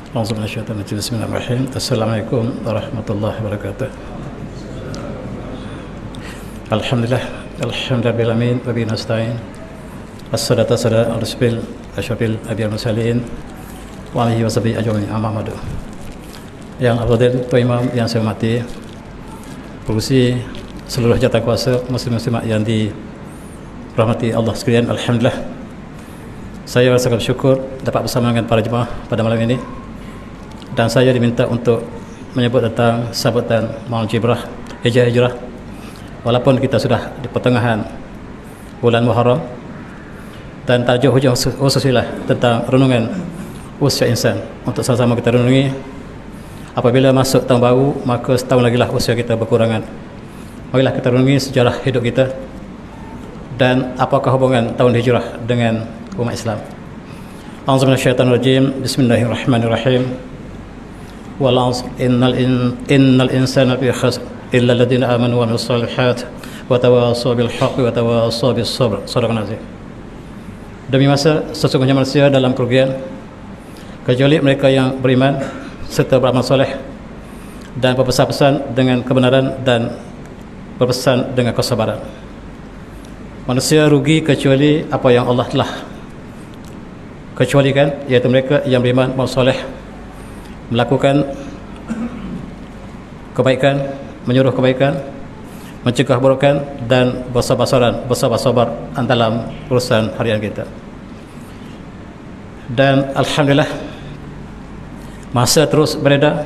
Bismillahirrahmanirrahim. Assalamualaikum warahmatullahi wabarakatuh. Alhamdulillah, alhamdulillah alamin wa bihi nasta'in. Assalatu wassalamu ala rasulil asyrafil anbiya'il mursalin wa alihi washabihi ajmain. Amma ba'du. Yang afdal, Tuan Imam yang saya hormati, pengurusi seluruh jawatan kuasa muslim-muslimat yang dirahmati Allah sekalian, alhamdulillah saya rasakan syukur dapat bersama dengan para jemaah pada malam ini. Dan saya diminta untuk menyebut tentang sambutan Maulid Jibrah Hijrah, walaupun kita sudah di pertengahan bulan Muharram, dan tajuk hujung khususnya tentang renungan usia insan. Untuk sama-sama kita renungi, apabila masuk tahun baru, maka setahun lagi lah usia kita berkurangan. Marilah kita renungi sejarah hidup kita dan apakah hubungan tahun hijrah dengan umat Islam. A'udzubillahi minasyaitonirrajim. Bismillahirrahmanirrahim. Wal 'asr innal insana fi khusr illa alladziina aamanu wa 'amilus shalihaati wa tawassaw bil haqqi wa tawassaw bis sabr. Shadaqallahu azim. Demi masa, sesungguhnya manusia dalam kerugian kecuali mereka yang beriman serta beramal soleh dan berpesan-pesan dengan kebenaran dan berpesan dengan kesabaran. Manusia rugi kecuali apa yang Allah telah kecualikan, yaitu mereka yang beriman, beramal soleh, melakukan kebaikan, menyuruh kebaikan, mencegah keburukan, dan bersabar dalam urusan harian kita. Dan alhamdulillah masa terus beredar,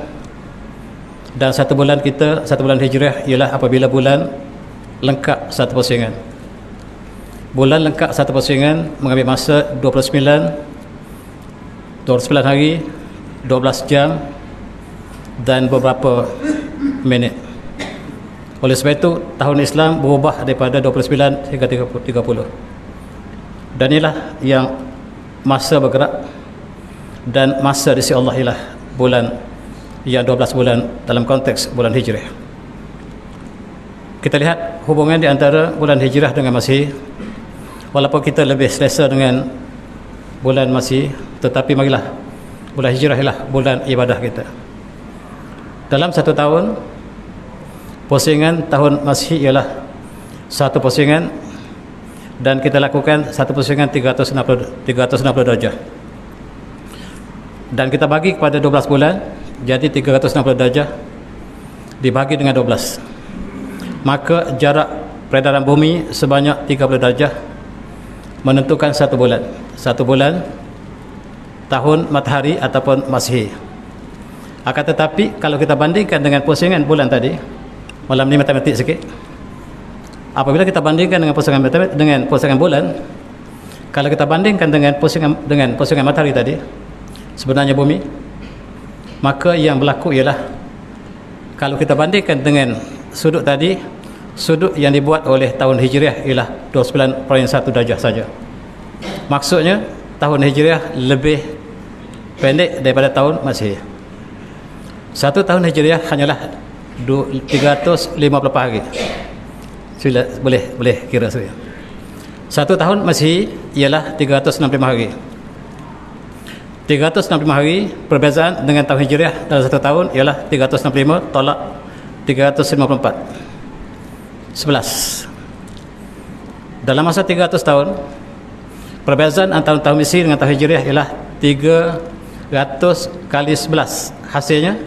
dan satu bulan hijrah ialah apabila bulan lengkap satu pusingan. Bulan lengkap satu pusingan mengambil masa 29 hari, 12 jam dan beberapa minit. Oleh sebab itu tahun Islam berubah daripada 29 hingga 30. Dan inilah yang masa bergerak, dan masa di sisi Allah ialah bulan yang 12 bulan dalam konteks bulan hijrah. Kita lihat hubungan di antara bulan hijrah dengan Masihi. Walaupun kita lebih selesa dengan bulan Masihi, tetapi marilah bulan hijrah ialah bulan ibadah kita. Dalam satu tahun, pusingan tahun Masihi ialah satu pusingan, dan kita lakukan satu pusingan 360 darjah. Dan kita bagi kepada 12 bulan, jadi 360 darjah dibagi dengan 12. Maka jarak peredaran bumi sebanyak 30 darjah menentukan satu bulan. Satu bulan tahun matahari ataupun Masihi. Akan tetapi kalau kita bandingkan dengan pusingan bulan tadi, malam ni matematik sikit. Apabila kita bandingkan dengan pusingan matematik dengan pusingan bulan, kalau kita bandingkan dengan pusingan matahari tadi, sebenarnya bumi, maka yang berlaku ialah kalau kita bandingkan dengan sudut tadi, sudut yang dibuat oleh tahun hijriah ialah 29.1 darjah saja. Maksudnya tahun hijriah lebih pendek daripada tahun Masihi. Satu tahun hijriah hanyalah 354 hari. Sila boleh kira saya. Satu tahun Masihi ialah 365 hari. 365 hari perbezaan dengan tahun hijriah dalam satu tahun ialah 365 tolak 354. 11. Dalam masa 300 tahun, perbezaan antara tahun Masihi dengan tahun hijriah ialah 300 kali 11. Hasilnya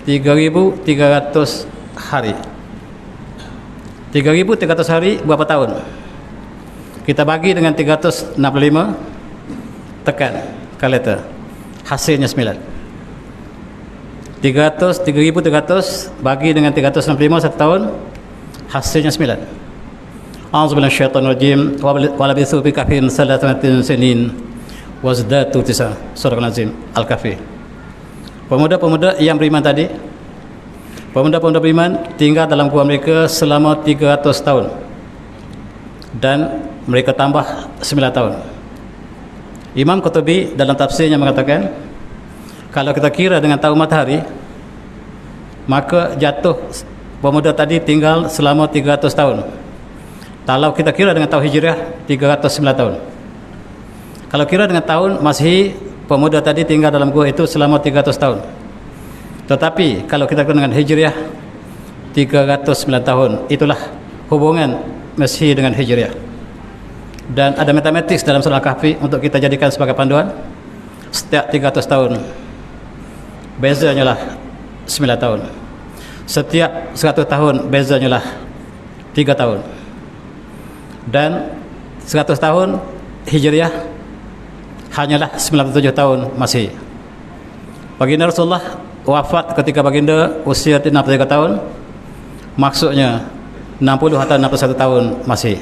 3.300 hari. 3.300 hari berapa tahun? Kita bagi dengan 365, tekan kalkulator, hasilnya 9. 3.300 bagi dengan 365 satu tahun, hasilnya 9. A'udzubillahi minasyaitonirrajim. Wa labithu fi kahfihim salasata sinin wazdadu tis'a. Shadaqallahu azim. Al-Kahfi. Pemuda-pemuda yang beriman tadi, pemuda-pemuda beriman tinggal dalam gua mereka selama 300 tahun, dan mereka tambah 9 tahun. Imam Qurtubi dalam tafsirnya mengatakan, kalau kita kira dengan tahun matahari, maka jatuh pemuda tadi tinggal selama 300 tahun. Kalau kita kira dengan tahun hijriah, 309 tahun. Kalau kira dengan tahun Masihi, pemuda tadi tinggal dalam gua itu selama 300 tahun. Tetapi kalau kita dengan Hijriah 309 tahun, itulah hubungan Masehi dengan Hijriah. Dan ada matematik dalam surah Al-Kahfi untuk kita jadikan sebagai panduan. Setiap 300 tahun bezanya lah 9 tahun. Setiap 100 tahun bezanya lah 3 tahun. Dan 100 tahun Hijriah hanyalah 97 tahun Masehi. Baginda Rasulullah wafat ketika baginda usia 63 tahun, maksudnya 60 atau 61 tahun Masehi.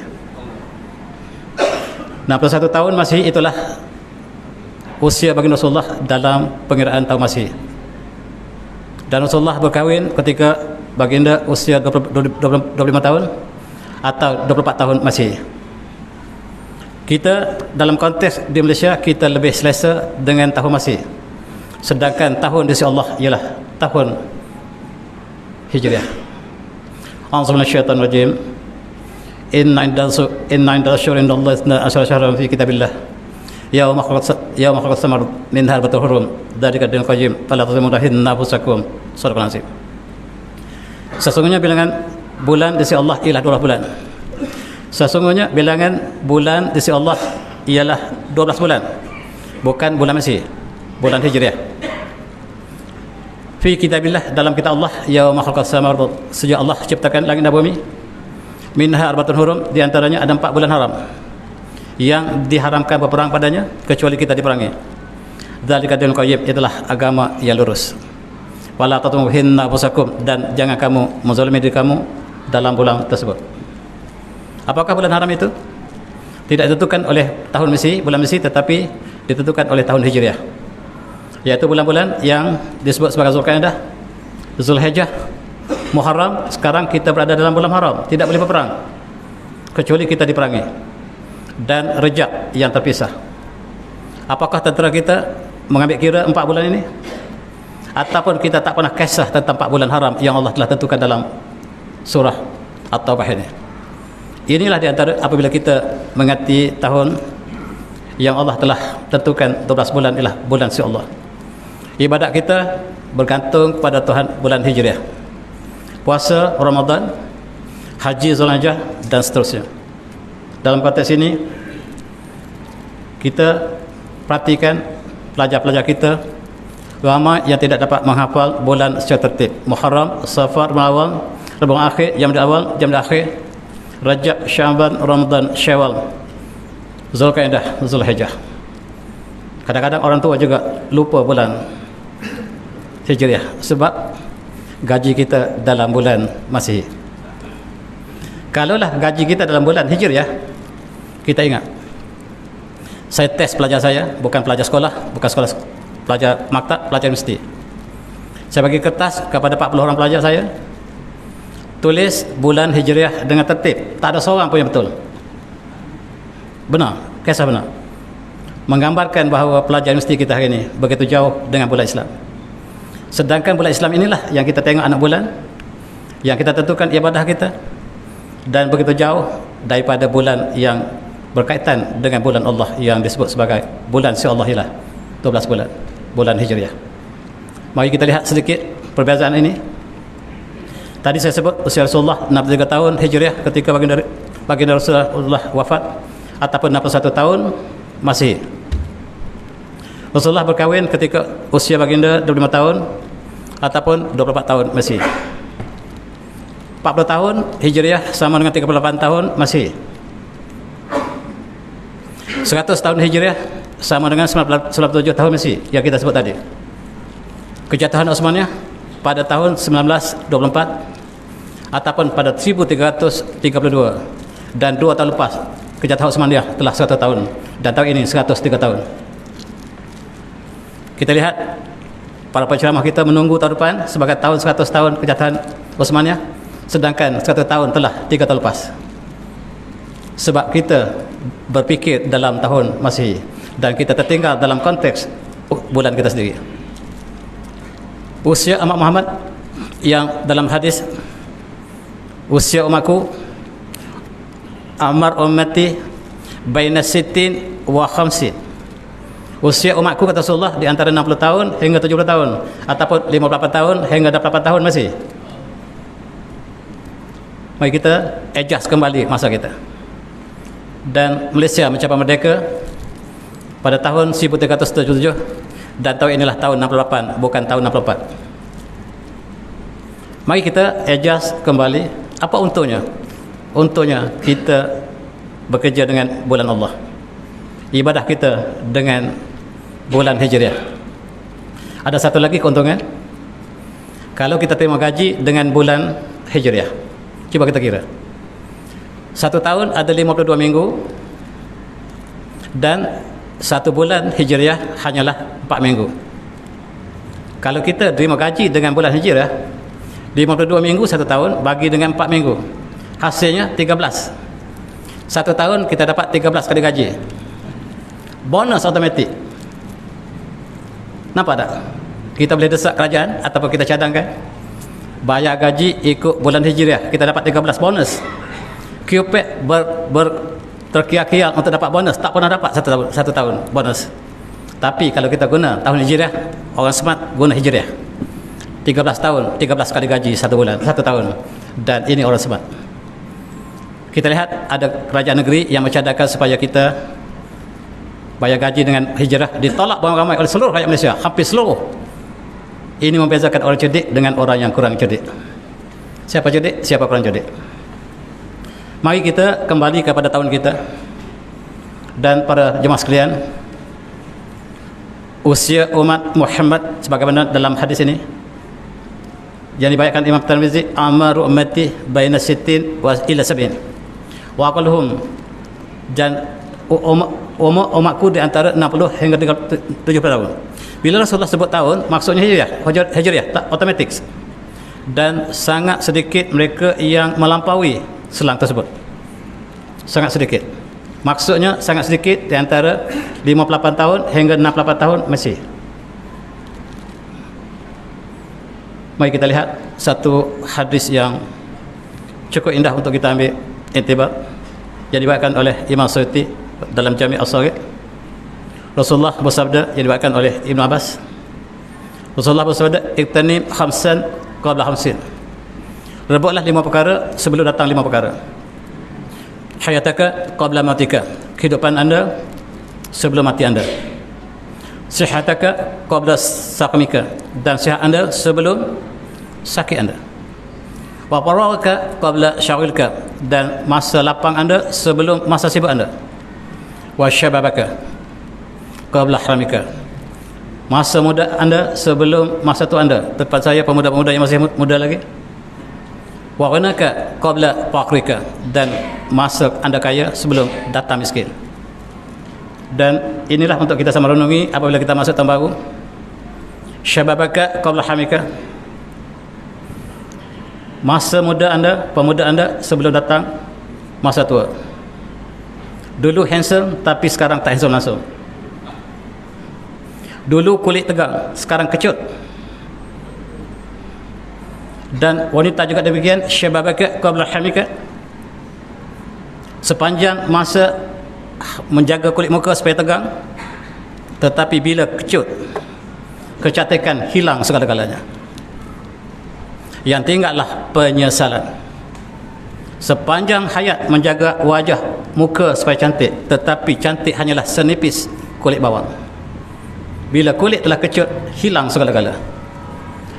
61 tahun Masehi itulah usia baginda Rasulullah dalam pengiraan tahun Masehi. Dan Rasulullah berkahwin ketika baginda usia 25 tahun atau 24 tahun Masehi. Kita dalam konteks di Malaysia kita lebih selesa dengan tahun Masehi, sedangkan tahun di sisi Allah ialah tahun Hijriah. A'udzu minasyaitonir rajim. Inna indal syuhuri indallahi ithna asyara syahran fi kitabillah yauma khalaqas samawati minha arba'atun hurum dzalika dinul qayyim fala tazlimunna anfusakum. Sadaqallahul azim. Sesungguhnya bilangan bulan di sisi Allah ialah 12 bulan. Sesungguhnya bilangan bulan di sisi Allah ialah 12 bulan, bukan bulan Masehi, bulan Hijriah. Fi kitabillah, dalam kitab Allah, yauma khalaqas samawati, sejak Allah ciptakan langit dan bumi, minha arba'atun hurum, di antaranya ada 4 bulan haram yang diharamkan berperang padanya kecuali kita diperangi. Dzalika dinul qayyim, itulah agama yang lurus. Wala tatumuhinna anfusakum, dan jangan kamu menzalimi diri kamu dalam bulan tersebut. Apakah bulan haram itu? Tidak ditentukan oleh tahun Masehi, bulan Masehi, tetapi ditentukan oleh tahun Hijriah, yaitu bulan-bulan yang disebut sebagai Zulqa'dah, Zulhijjah, Muharram. Sekarang kita berada dalam bulan haram, tidak boleh berperang kecuali kita diperangi, dan Rejab yang terpisah. Apakah tentera kita mengambil kira 4 bulan ini, ataupun kita tak pernah kisah tentang 4 bulan haram yang Allah telah tentukan dalam surah At-Taubah ini? Inilah di antara apabila kita mengerti tahun yang Allah telah tentukan 12 bulan ialah bulan si Allah. Ibadat kita bergantung kepada Tuhan bulan Hijriah. Puasa Ramadan, haji Zulhijjah dan seterusnya. Dalam konteks ini kita perhatikan pelajar-pelajar kita ramai yang tidak dapat menghafal bulan secara tertib. Muharram, Safar, Awal, Rabiul Akhir, Jamadil Awal, Jamadil Akhir, Rajab, Sya'ban, Ramadan, Syawal, Zulqa'dah, Zulhijjah. Kadang-kadang orang tua juga lupa bulan Hijriah sebab gaji kita dalam bulan Masehi. Kalaulah gaji kita dalam bulan Hijriah, kita ingat, saya tes pelajar saya, bukan pelajar sekolah, bukan sekolah pelajar maktab, pelajar universiti. Saya bagi kertas kepada 40 orang pelajar saya, tulis bulan Hijriah dengan tertib, tak ada seorang pun yang betul. Benar, kisah benar, menggambarkan bahawa pelajar universiti kita hari ini begitu jauh dengan bulan Islam. Sedangkan bulan Islam inilah yang kita tengok anak bulan, yang kita tentukan ibadah kita, dan begitu jauh daripada bulan yang berkaitan dengan bulan Allah yang disebut sebagai bulan si Allah ialah 12 bulan, bulan Hijriah. Mari kita lihat sedikit perbezaan ini. Tadi saya sebut usia Rasulullah 63 tahun Hijriah ketika baginda Rasulullah wafat, ataupun 61 tahun Masehi. Rasulullah berkahwin ketika usia baginda 25 tahun ataupun 24 tahun Masehi. 40 tahun Hijriah sama dengan 38 tahun Masehi. 100 tahun Hijriah sama dengan 97 tahun Masehi yang kita sebut tadi. Kejatuhan Utsmaniyah pada tahun 1924 ataupun pada 1332, dan 2 tahun lepas kejatuhan Utsmaniyah telah 100 tahun, dan tahun ini 103 tahun. Kita lihat para penceramah kita menunggu tahun depan sebagai tahun 100 tahun kejatuhan Utsmaniyah, sedangkan 100 tahun telah 3 tahun lepas. Sebab kita berfikir dalam tahun Masehi dan kita tertinggal dalam konteks bulan kita sendiri. Usia umat Muhammad yang dalam hadis, usia umatku amar ummati baina sittin wa khamsin Usia umatku kata Rasulullah di antara 60 tahun hingga 70 tahun ataupun 58 tahun hingga 88 tahun masih. Mari kita adjust kembali masa kita. Dan Malaysia mencapai merdeka pada tahun 1377 dan tahun inilah tahun 68 bukan tahun 64. Mari kita adjust kembali. Apa untungnya? Untungnya kita bekerja dengan bulan Allah, ibadah kita dengan bulan Hijriah. Ada satu lagi keuntungan, kalau kita terima gaji dengan bulan Hijriah. Cuba kita kira, satu tahun ada 52 minggu dan satu bulan Hijriah hanyalah 4 minggu. Kalau kita terima gaji dengan bulan Hijriah, 52 minggu satu tahun bagi dengan 4 minggu, hasilnya 13. Satu tahun kita dapat 13 kali gaji, bonus automatik. Nampak tak? Kita boleh desak kerajaan ataupun kita cadangkan bayar gaji ikut bulan Hijriah, kita dapat 13 bonus. QPEC terkial-kial untuk dapat bonus, tak pernah dapat satu tahun bonus. Tapi kalau kita guna tahun Hijriah, orang smart guna Hijriah, 13 tahun 13 kali gaji satu bulan, satu tahun. Dan ini orang smart. Kita lihat ada kerajaan negeri yang mencadangkan supaya kita bayar gaji dengan Hijriah, ditolak ramai-ramai oleh seluruh rakyat Malaysia, hampir seluruh. Ini membezakan orang cerdik dengan orang yang kurang cerdik. Siapa cerdik, siapa kurang cerdik. Mari kita kembali kepada tahun kita. Dan para jemaah sekalian, usia umat Muhammad sebagaimana dalam hadis ini yang dibayakan Imam Tirmizi, amaru ummati baina sittin wa ila sab'in wa aqalluhum, dan umatku di antara 60 hingga 70 tahun. Bila Rasulullah sebut tahun, maksudnya Hijriah, tak otomatik. Dan sangat sedikit mereka yang melampaui selang tersebut. Sangat sedikit. Maksudnya sangat sedikit di antara 58 tahun hingga 68 tahun masih. Mari kita lihat satu hadis yang cukup indah untuk kita ambil iktibar, yang dibawakan oleh Imam Suyuti dalam Jami' As-Saghir. Rasulullah bersabda, yang dibawakan oleh Ibn Abbas, Rasulullah bersabda, "Iqtanim khamsan qabla khamsin." Rebutlah 5 perkara sebelum datang 5 perkara. Hayataka qabla matika, kehidupan anda sebelum mati anda. Sihataka qabla saqmika, dan sihat anda sebelum sakit anda. Wa faragaka qabla syaghlika, dan masa lapang anda sebelum masa sibuk anda. Wa syababaka qabla haramika, masa muda anda sebelum masa tua anda. Tepat saya pemuda-pemuda yang masih muda lagi. Wa ghanaka qabla faqrika, dan masa anda kaya sebelum datang miskin. Dan inilah untuk kita sama renungi apabila kita masuk tahun baru. Syababaka qabla haramika, masa muda anda, pemuda anda sebelum datang masa tua. Dulu handsome tapi sekarang tak handsome langsung. Dulu kulit tegang, sekarang kecut. Dan wanita juga demikian. Syababaka qabla hamika, sepanjang masa menjaga kulit muka supaya tegang, tetapi bila kecut, kecantikan hilang segala-galanya. Yang tinggallah penyesalan. Sepanjang hayat menjaga wajah muka supaya cantik, tetapi cantik hanyalah senipis kulit bawang. Bila kulit telah kecut, hilang segala-gala.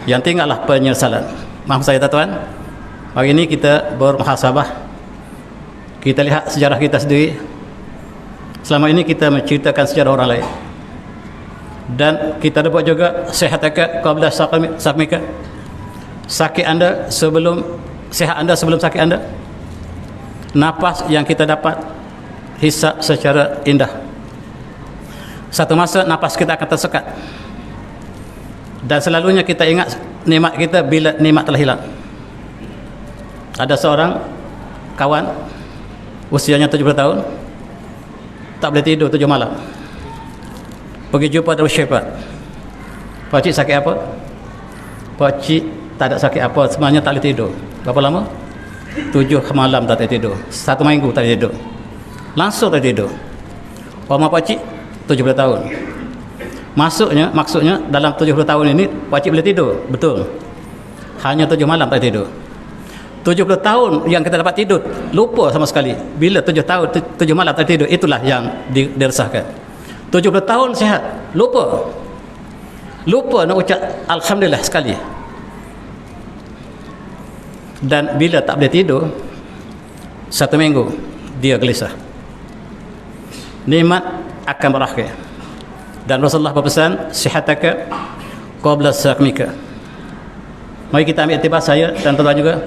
Yang tinggallah penyesalan. Maaf saya tuan, hari ini kita bermuhasabah. Kita lihat sejarah kita sendiri. Selama ini kita menceritakan sejarah orang lain. Dan kita dapat juga sihataka qabla saqmika, sakit anda sebelum sihat anda sebelum sakit anda. Nafas yang kita dapat hisap secara indah. Satu masa nafas kita akan tersekat, dan selalunya kita ingat nikmat kita bila nikmat telah hilang. Ada seorang kawan usianya 70 tahun, tak boleh tidur 7 malam. Pergi jumpa Darul Syifa. Pakcik sakit apa? Pakcik tak ada sakit apa, sebenarnya tak boleh tidur. Berapa lama? 7 malam tak boleh tidur. 1 minggu tak boleh tidur. Langsung tak boleh tidur. Umur pakcik 70 tahun. Maksudnya dalam 70 tahun ini wajib boleh tidur, betul. Hanya 7 malam tak tidur. 70 tahun yang kita dapat tidur, lupa sama sekali. Bila 7 tahun 7 malam tak tidur, itulah yang diresahkan. 70 tahun sihat, lupa nak ucap alhamdulillah sekali. Dan bila tak boleh tidur 1 minggu, dia gelisah. Nikmat akan berakhir. Dan Rasulullah berpesan, sihataka qabla saqmika. Mari kita ambil iktibar, saya dan tuan juga.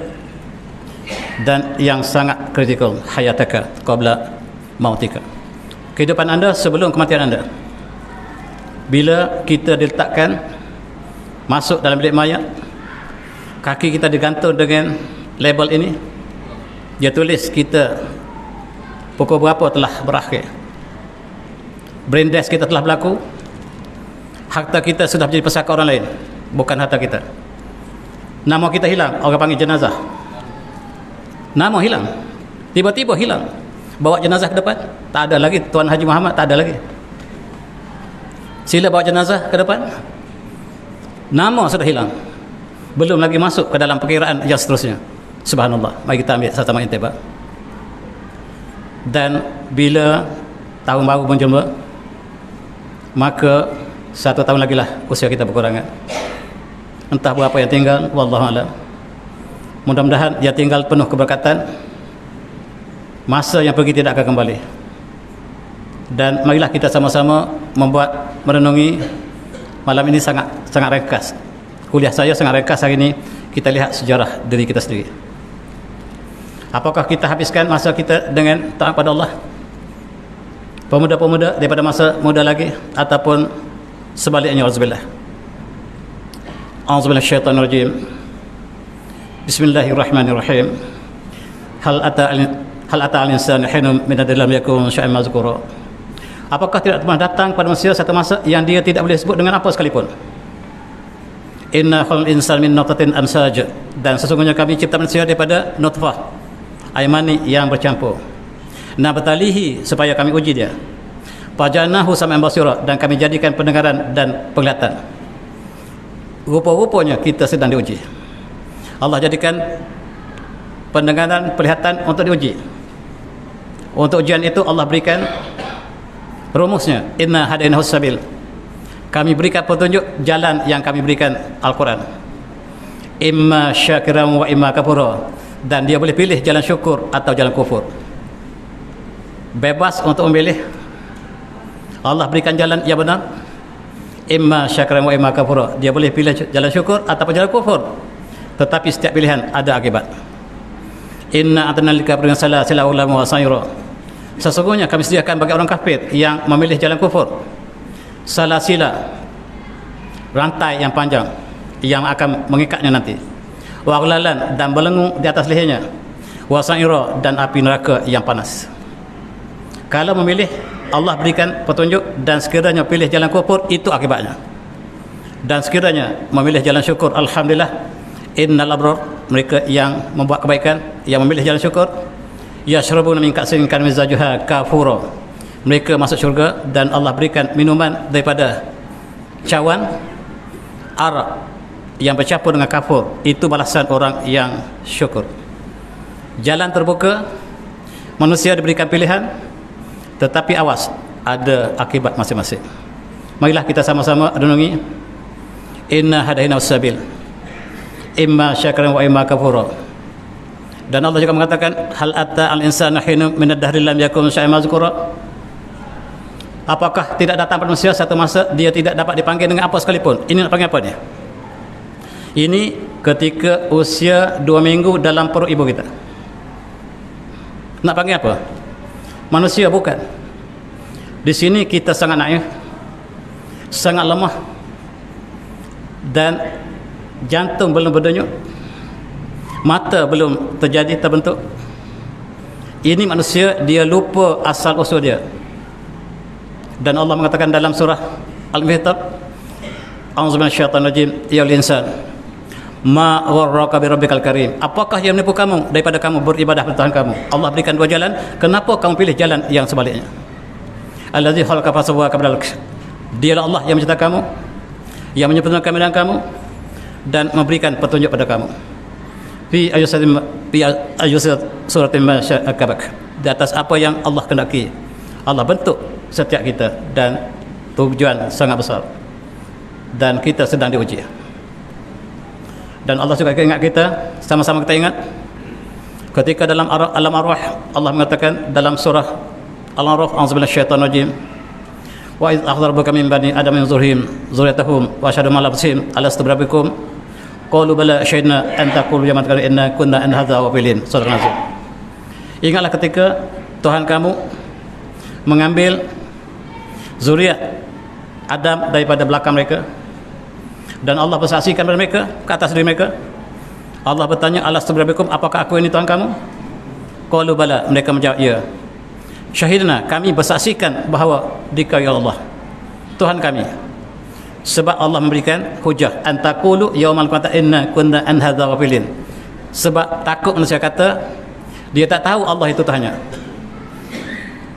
Dan yang sangat kritikal, hayataka qabla mautika. Kehidupan anda sebelum kematian anda. Bila kita diletakkan masuk dalam bilik mayat, kaki kita digantung dengan label ini, dia tulis kita pukul berapa telah berakhir, brain death kita telah berlaku, harta kita sudah menjadi pesaka orang lain, bukan harta kita. Nama kita hilang, orang panggil jenazah. Nama hilang, tiba-tiba hilang. Bawa jenazah ke depan, tak ada lagi. Tuan Haji Muhammad tak ada lagi. Sila bawa jenazah ke depan, nama sudah hilang, belum lagi masuk ke dalam perkiraan yang seterusnya. Subhanallah. Mari kita ambil sama-sama intibar. Dan bila tahun baru menjelma, maka 1 tahun lagi lah usia kita berkurangan. Entah berapa yang tinggal, wallahu a'lam. Mudah-mudahan dia tinggal penuh keberkatan. Masa yang pergi tidak akan kembali. Dan marilah kita sama-sama merenungi. Malam ini sangat ringkas. Kuliah saya sangat ringkas hari ini. Kita lihat sejarah diri kita sendiri. Apakah kita habiskan masa kita dengan taat pada Allah? Pemuda-pemuda daripada masa muda lagi, ataupun sebaliknya? Auzubillah. Auzubillah syaitanir rajim. Bismillahirrahmanirrahim. Hal ata al-insan hinum min ad-lam yakun syai'an mazkura. Apakah tidak pernah datang pada manusia satu masa yang dia tidak boleh sebut dengan apa sekalipun? Inna khalaqal insana min nutfatin amsaj. Dan sesungguhnya kami cipta manusia daripada nutfah, air mani yang bercampur. Nabtalihi, supaya kami uji dia. Fajanahu sam'an basira, dan kami jadikan pendengaran dan penglihatan. Rupa-rupanya kita sedang diuji. Allah jadikan pendengaran, penglihatan untuk diuji. Untuk ujian itu Allah berikan rumusnya, inna hadainahu sabil. Kami berikan petunjuk jalan yang kami berikan Al-Quran. Imma syakiran wa imma kafura. Dan dia boleh pilih jalan syukur atau jalan kufur. Bebas untuk memilih. Allah berikan jalan yang benar. Imma syakiran wa imma kafura. Dia boleh pilih jalan syukur ataupun jalan kufur. Tetapi setiap pilihan ada akibat. Inna atana lil kafirin salasila ulama wa sayra. Sesungguhnya kami sediakan bagi orang kafir yang memilih jalan kufur salasila, rantai yang panjang yang akan mengikatnya nanti, wa aghlalan, dan belenggu di atas lehernya, wa sayra, dan api neraka yang panas. Kalau memilih, Allah berikan petunjuk, dan sekiranya pilih jalan kufur, itu akibatnya. Dan sekiranya memilih jalan syukur, alhamdulillah, innal abrar, mereka yang membuat kebaikan, yang memilih jalan syukur, yashrabuna min ka'sin kana mizajuha kafura. Mereka masuk syurga dan Allah berikan minuman daripada cawan arak yang bercampur dengan kafur. Itu balasan orang yang syukur. Jalan terbuka, manusia diberikan pilihan, tetapi awas, ada akibat masing-masing. Marilah kita sama-sama renungi. Inna hadainahu sabil, imma syakiran wa imma kafura. Dan Allah juga mengatakan, hal ata al-insana hinum min ad-dahri lam yakun syai'an mazkura. Apakah tidak datang pada manusia satu masa dia tidak dapat dipanggil dengan apa sekalipun? Ini nak panggil apa dia? Ini ketika usia 2 minggu dalam perut ibu kita. Nak panggil apa? Manusia bukan. Di sini kita sangat naif, sangat lemah, dan jantung belum berdenyut, mata belum terbentuk. Ini manusia, dia lupa asal usul dia. Dan Allah mengatakan dalam surah Al-Infitar, a'udzubillahi minasyaitonir rajim, ya insan ma gharraka bi rabbikal karim. Apakah yang menipu kamu daripada kamu beribadah kepada Tuhan kamu? Allah berikan 2 jalan. Kenapa kamu pilih jalan yang sebaliknya? Allazi khalaqaka fasawwaka fa'adalak. Dialah Allah yang mencipta kamu, yang menyempurnakan keadaan kamu dan memberikan petunjuk pada kamu. Fi ayyusat suratin masyakabak, di atas apa yang Allah kehendaki. Allah bentuk setiap kita dan tujuan sangat besar, dan kita sedang diuji. Dan Allah juga ingat kita, sama-sama kita ingat ketika dalam alam arwah Allah mengatakan dalam surah Al-A'raf, a'udzubillahi minasyaitonir rajim, wa idz akhadha rabbuka min bani adama min zurriyyahim dzurriyyatahum wa asyhadu ma labsihim alastu birabbikum qalu bala syahidna an taqulu ya man kana inna kunna an hadza ghafilin. Surah An-Nasr. Ingatlah ketika Tuhan kamu mengambil zuriat Adam daripada belakang mereka, dan Allah bersaksikan kepada mereka ke atas diri mereka. Allah bertanya, alastu birabbikum, apakah aku ini Tuhan kamu? Qalu bala, mereka menjawab ya. Syahidna, kami bersaksikan bahawa dikau ya Allah Tuhan kami. Sebab Allah memberikan hujah, antaqulu yaumal qiyamah inna kunna an hadza ghafilin. Sebab takut manusia kata dia tak tahu Allah itu Tuhannya.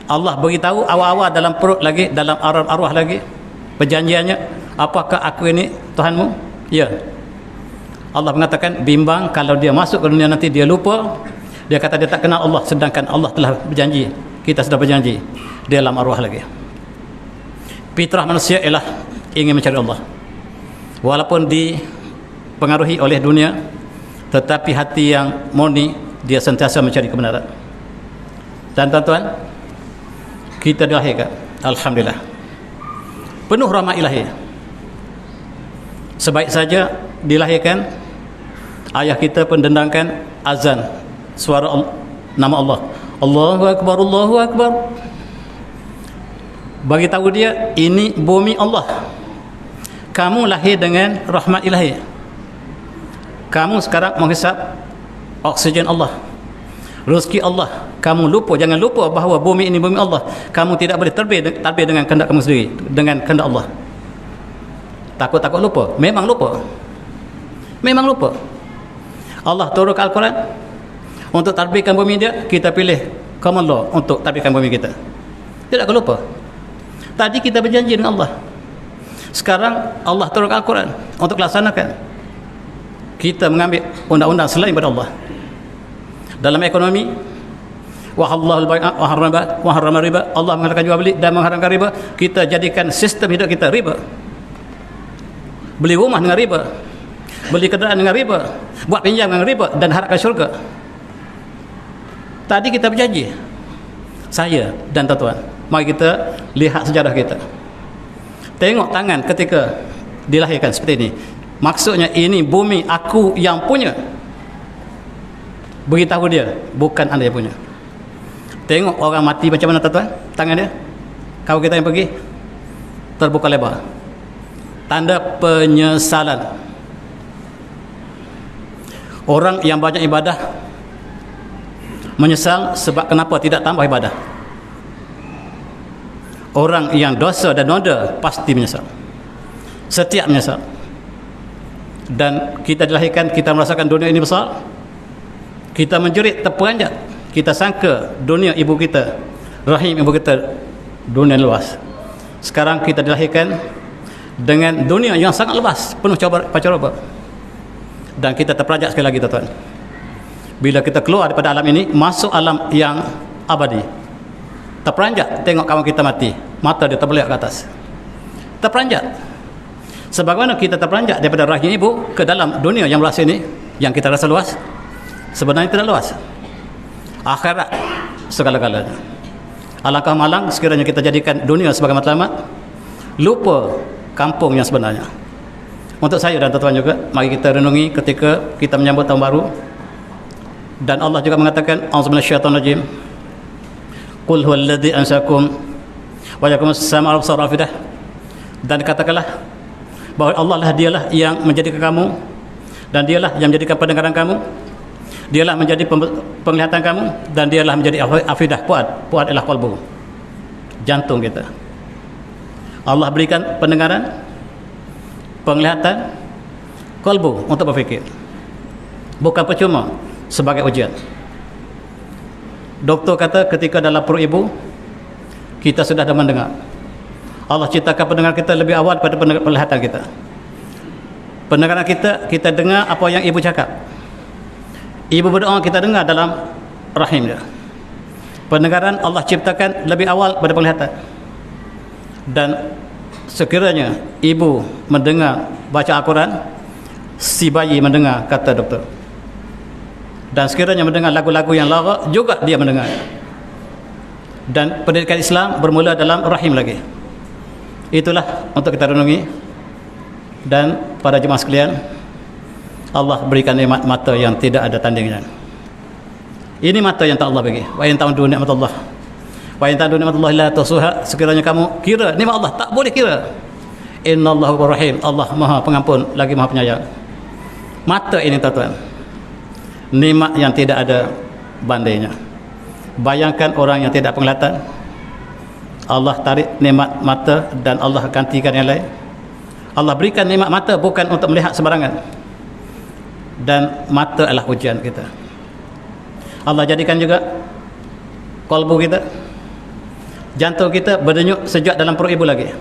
Allah beritahu awal-awal dalam perut lagi, dalam arwah lagi, perjanjiannya, apakah aku ini Tuhanmu? Ya. Allah mengatakan bimbang kalau dia masuk ke dunia nanti dia lupa, dia kata dia tak kenal Allah, sedangkan Allah telah berjanji, kita sudah berjanji di dalam arwah lagi. Fitrah manusia ialah ingin mencari Allah, walaupun dipengaruhi oleh dunia, tetapi hati yang murni dia sentiasa mencari kebenaran. Dan tuan-tuan, kita dilahirkan alhamdulillah penuh rahmat ilahi. Sebaik saja dilahirkan, ayah kita pendendangkan azan, suara nama Allah, Allahu Akbar, Allahu Akbar, bagi tahu dia ini bumi Allah. Kamu lahir dengan rahmat ilahi. Kamu sekarang menghisap oksigen Allah, rezeki Allah. Kamu lupa, jangan lupa bahawa bumi ini bumi Allah. Kamu tidak boleh terbih dengan kehendak kamu sendiri, dengan kehendak Allah. Takut-takut lupa, memang lupa, memang lupa. Allah turunkan Al-Quran untuk tarbihkan bumi dia, kita pilih common law untuk tarbihkan bumi kita. Tidak akan lupa. Tadi kita berjanji dengan Allah, sekarang Allah turunkan Al-Quran untuk laksanakan. Kita mengambil undang-undang selain daripada Allah. Dalam ekonomi, wahallahul bai'a wa harrama riba, Allah mengharamkan jual beli dan mengharamkan riba. Kita jadikan sistem hidup kita riba. Beli rumah dengan riba, beli kenderaan dengan riba, buat pinjam dengan riba dan harapkan syurga. Tadi kita berjanji, saya dan tuan-tuan, mari kita lihat sejarah kita. Tengok tangan ketika dilahirkan seperti ini. Maksudnya ini bumi aku yang punya. Beritahu dia, bukan anda yang punya. Tengok orang mati macam mana tuan-tuan, tangan dia. Kalau kita yang pergi, terbuka lebar, tanda penyesalan. Orang yang banyak ibadah menyesal sebab kenapa tidak tambah ibadah. Orang yang dosa dan noda pasti menyesal, setiap menyesal. Dan kita dilahirkan, kita merasakan dunia ini besar, kita menjerit, terperanjat, kita sangka dunia ibu kita, rahim ibu kita, dunia luas. Sekarang kita dilahirkan dengan dunia yang sangat luas, penuh cabaran, dan kita terperanjat sekali lagi tuan-tuan. Bila kita keluar daripada alam ini, masuk alam yang abadi, terperanjat. Tengok kawan kita mati, mata dia terbeliak ke atas, terperanjat. Sebagaimana kita terperanjat daripada rahim ibu ke dalam dunia yang luas ini, yang kita rasa luas, sebenarnya tidak luas. Akhirat segala-galanya. Alangkah malang sekiranya kita jadikan dunia sebagai matlamat, lupa kampung yang sebenarnya. Untuk saya dan tuan-tuan juga, mari kita renungi ketika kita menyambut tahun baru. Dan Allah juga mengatakan, a'udzubillahi minasyaitonir rajim, qul huwallazi ansakum wa ja'alakumus sam'a wal absara wal afidah. Dan katakanlah bahawa Allah lah, dialah yang menjadikan kamu, dan dialah yang menjadikan pendengaran kamu, dialah menjadi penglihatan kamu, dan dialah menjadi afidah, puad ialah qalbu, jantung kita. Allah berikan pendengaran, penglihatan, qalbu untuk berfikir. Bukan percuma, sebagai ujian. Doktor kata ketika dalam perut ibu kita sudah ada mendengar, Allah ciptakan pendengar kita lebih awal daripada penglihatan kita. Pendengaran kita, kita dengar apa yang ibu cakap. Ibu berdoa, kita dengar dalam rahim dia. Pendengaran Allah ciptakan lebih awal pada penglihatan. Dan sekiranya ibu mendengar baca Al-Quran, si bayi mendengar, kata doktor. Dan sekiranya mendengar lagu-lagu yang lara, juga dia mendengar. Dan pendidikan Islam bermula dalam rahim lagi. Itulah untuk kita renungi. Dan pada jemaah sekalian, Allah berikan nikmat mata yang tidak ada tandingan. Ini mata yang tak Allah bagi. Wa in ta'uddu ni'matallah, wa in ta'uddu ni'matallah la tuhsuha. Sekiranya kamu kira nikmat Allah, tak boleh kira. Innallahu rahim, Allah Maha Pengampun lagi Maha Penyayang. Mata ini tuan-tuan, nikmat yang tidak ada bandingnya. Bayangkan orang yang tidak penglihatan, Allah tarik nikmat mata dan Allah gantikan yang lain. Allah berikan nikmat mata bukan untuk melihat sembarangan. Dan mata adalah ujian kita. Allah jadikan juga kalbu kita, jantung kita berdenyut sejak dalam perut ibu lagi.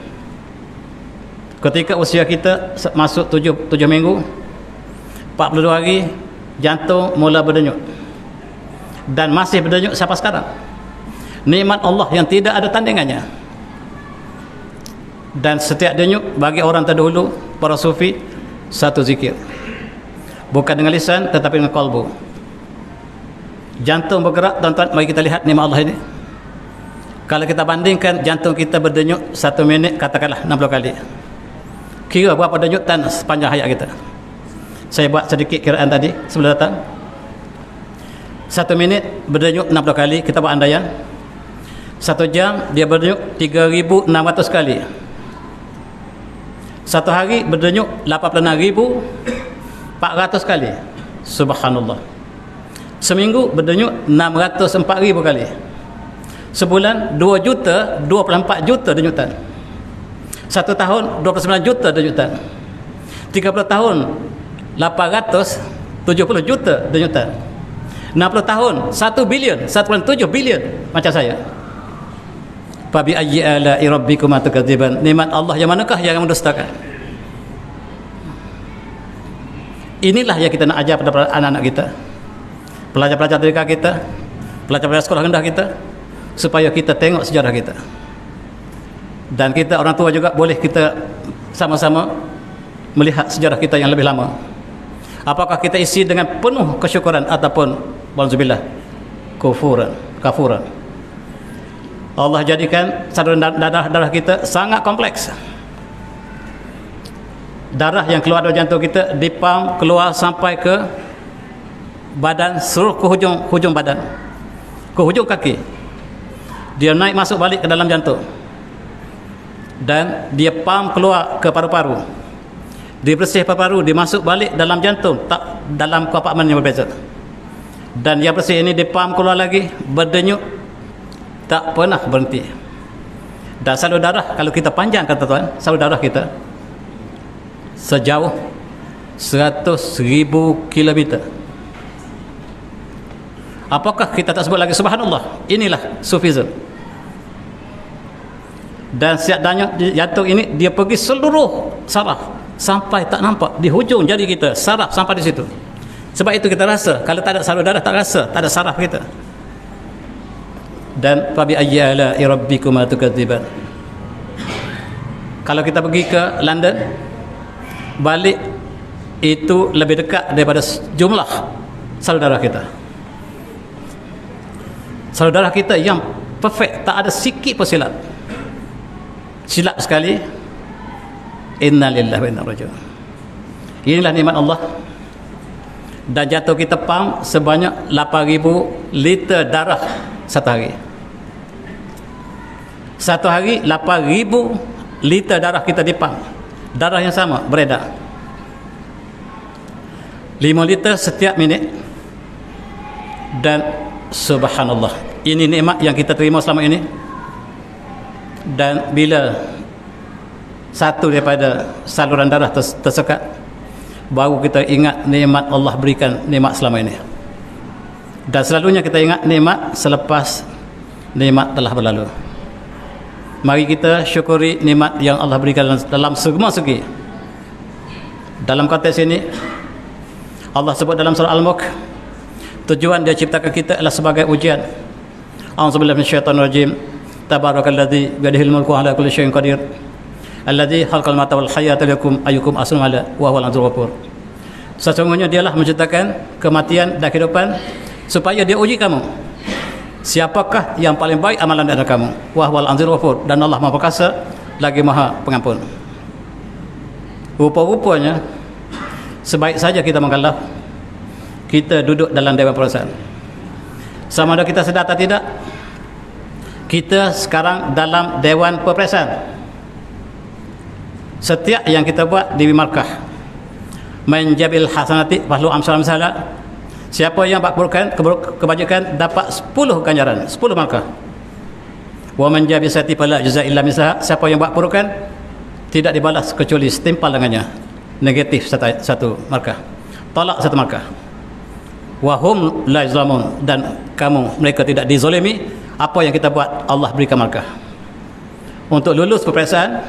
Ketika usia kita masuk 7 minggu, 42 hari, jantung mula berdenyut. Dan masih berdenyut sampai sekarang. Nikmat Allah yang tidak ada tandingannya. Dan setiap denyut bagi orang terdahulu, para sufi, satu zikir. Bukan dengan lisan tetapi dengan kalbu. Jantung bergerak, tuan-tuan, mari kita lihat nikmat Allah ini. Kalau kita bandingkan jantung kita berdenyut 1 minit, katakanlah 60 kali. Kira berapa denyutan sepanjang hayat kita. Saya buat sedikit kiraan tadi sebelum datang. 1 minit berdenyut 60 kali, kita buat andaian. 1 jam dia berdenyut 3.600 kali. 1 hari berdenyut 86.400 kali. Subhanallah. Seminggu berdenyut 604.000 kali. Sebulan 2.024 juta denyutan. 1 tahun 29 juta denyutan. 30 tahun 870 juta denyutan. 60 tahun 1 bilion, 1.7 bilion macam saya. Fabi ayyi ala'i rabbikuma tukadziban. Nikmat Allah yang manakah yang mendustakan? Inilah yang kita nak ajar pada anak-anak kita, pelajar-pelajar tadika kita, pelajar-pelajar sekolah rendah kita, supaya kita tengok sejarah kita. Dan kita orang tua juga boleh kita sama-sama melihat sejarah kita yang lebih lama. Apakah kita isi dengan penuh kesyukuran ataupun walzubillah kafuran. Allah jadikan saluran darah kita sangat kompleks. Darah yang keluar dari jantung kita dipam keluar sampai ke badan, seluruh ke hujung badan, ke hujung kaki. Dia naik masuk balik ke dalam jantung. Dan dia pam keluar ke paru-paru. Dia bersih paru-paru, dia masuk balik dalam jantung, tak dalam kompartmen yang berbeza. Dan dia bersih ini dipam keluar lagi, berdenyut, tak pernah berhenti. Dan salur darah, kalau kita panjangkan tuan-tuan, salur darah kita sejauh 100.000 kilometer. Apakah kita tak sebut lagi subhanallah? Inilah sufism. Dan siap jantung ini dia pergi seluruh saraf sampai tak nampak di hujung jari kita, saraf sampai di situ. Sebab itu kita rasa kalau tak ada salur darah, tak rasa, tak ada saraf kita. Dan fabi ayyi ala'i rabbikuma tukadziban. Kalau kita pergi ke London, balik itu lebih dekat daripada jumlah salur darah kita. Salur darah kita yang perfect, tak ada sikit pun silap. Silap sekali, innalillahi wa inna ilaihi raji'un. Inilah nikmat Allah. Dan jatuh kita pam sebanyak 8.000 liter darah satu hari. Satu hari 8.000 liter darah kita dipam. Darah yang sama beredar 5 liter setiap minit. Dan subhanallah, ini nikmat yang kita terima selama ini. Dan bila satu daripada saluran darah tersekat, baru kita ingat nikmat Allah berikan nikmat selama ini. Dan selalunya kita ingat nikmat selepas nikmat telah berlalu. Mari kita syukuri nikmat yang Allah berikan dalam semua segi. Dalam konteks ini Allah sebut dalam surah Al-Mulk, tujuan dia ciptakan kita adalah sebagai ujian. A'udzubillahi minasyaitonir rajim. Tabarakalladzi biyadihil mulku ala kulli syai'in qadir. Alladzi khalaqal mauta wal hayata lakum ayyukum ahsanu amala wa huwal azizul ghafur. Sesungguhnya dialah menciptakan kematian dan kehidupan supaya dia uji kamu. Siapakah yang paling baik amalan dari kamu? Wa huwal azizul ghafur, dan Allah Maha Perkasa lagi Maha Pengampun. Rupa-rupanya sebaik saja kita mengkalaf, kita duduk dalam dewan perasaan. Sama ada kita sedar atau tidak, kita sekarang dalam dewan perperasaan. Setiap yang kita buat di markah, menjabil hasanati fahlu amsal amsala. Siapa yang buat kebajikan dapat 10 ganjaran, 10 markah. Wa man jabi sati fala jazaa illa mislaha. Siapa yang buat keburukan tidak dibalas kecuali setimpal dengannya. Negatif satu markah, tolak satu markah. Wa hum la yuzlamun, dan mereka tidak dizalimi. Apa yang kita buat Allah berikan markah. Untuk lulus peperiksaan,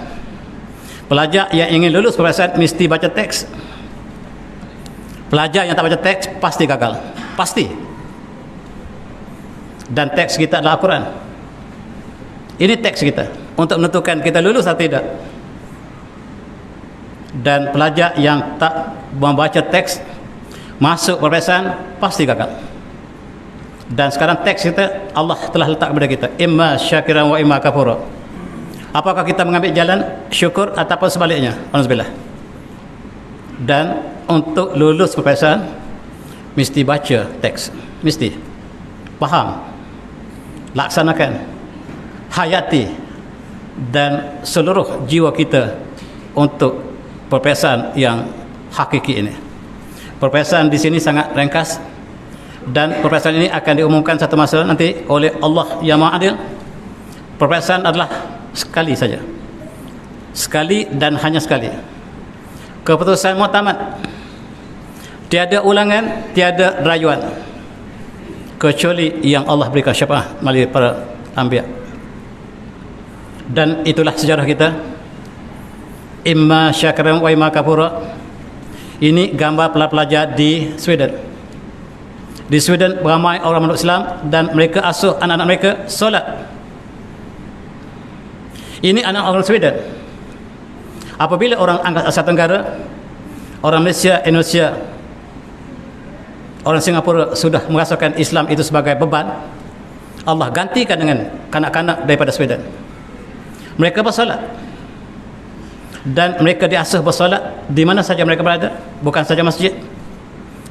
pelajar yang ingin lulus peperiksaan mesti baca teks. Pelajar yang tak baca teks pasti gagal, pasti. Dan teks kita adalah Al-Quran. Ini teks kita untuk menentukan kita lulus atau tidak. Dan pelajar yang tak membaca teks masuk peperiksaan pasti gagal. Dan sekarang teks kita Allah telah letak kepada kita, imma syakiran wa imma kafura. Apakah kita mengambil jalan syukur ataupun sebaliknya? Alhamdulillah. Dan untuk lulus peperiksaan mesti baca teks, mesti faham, laksanakan, hayati, dan seluruh jiwa kita untuk peperiksaan yang hakiki ini. Peperiksaan di sini sangat ringkas, dan peperiksaan ini akan diumumkan satu masa nanti oleh Allah yang Maha Adil. Peperiksaan adalah sekali saja, sekali dan hanya sekali. Keputusan muktamad, tiada ulangan, tiada rayuan, kecuali yang Allah berikan syafaat melalui para anbiya. Dan itulah sejarah kita, imma syakiran wa imma kafura. Ini gambar pelajar di Sweden. Di Sweden ramai orang menurut Islam, dan mereka asuh anak-anak mereka solat. Ini anak orang Sweden. Apabila orang Asia Tenggara, orang Malaysia, Indonesia, orang Singapura sudah merasakan Islam itu sebagai beban, Allah gantikan dengan kanak-kanak daripada Sweden. Mereka bersolat, dan mereka diasuh bersolat di mana saja mereka berada, bukan saja masjid,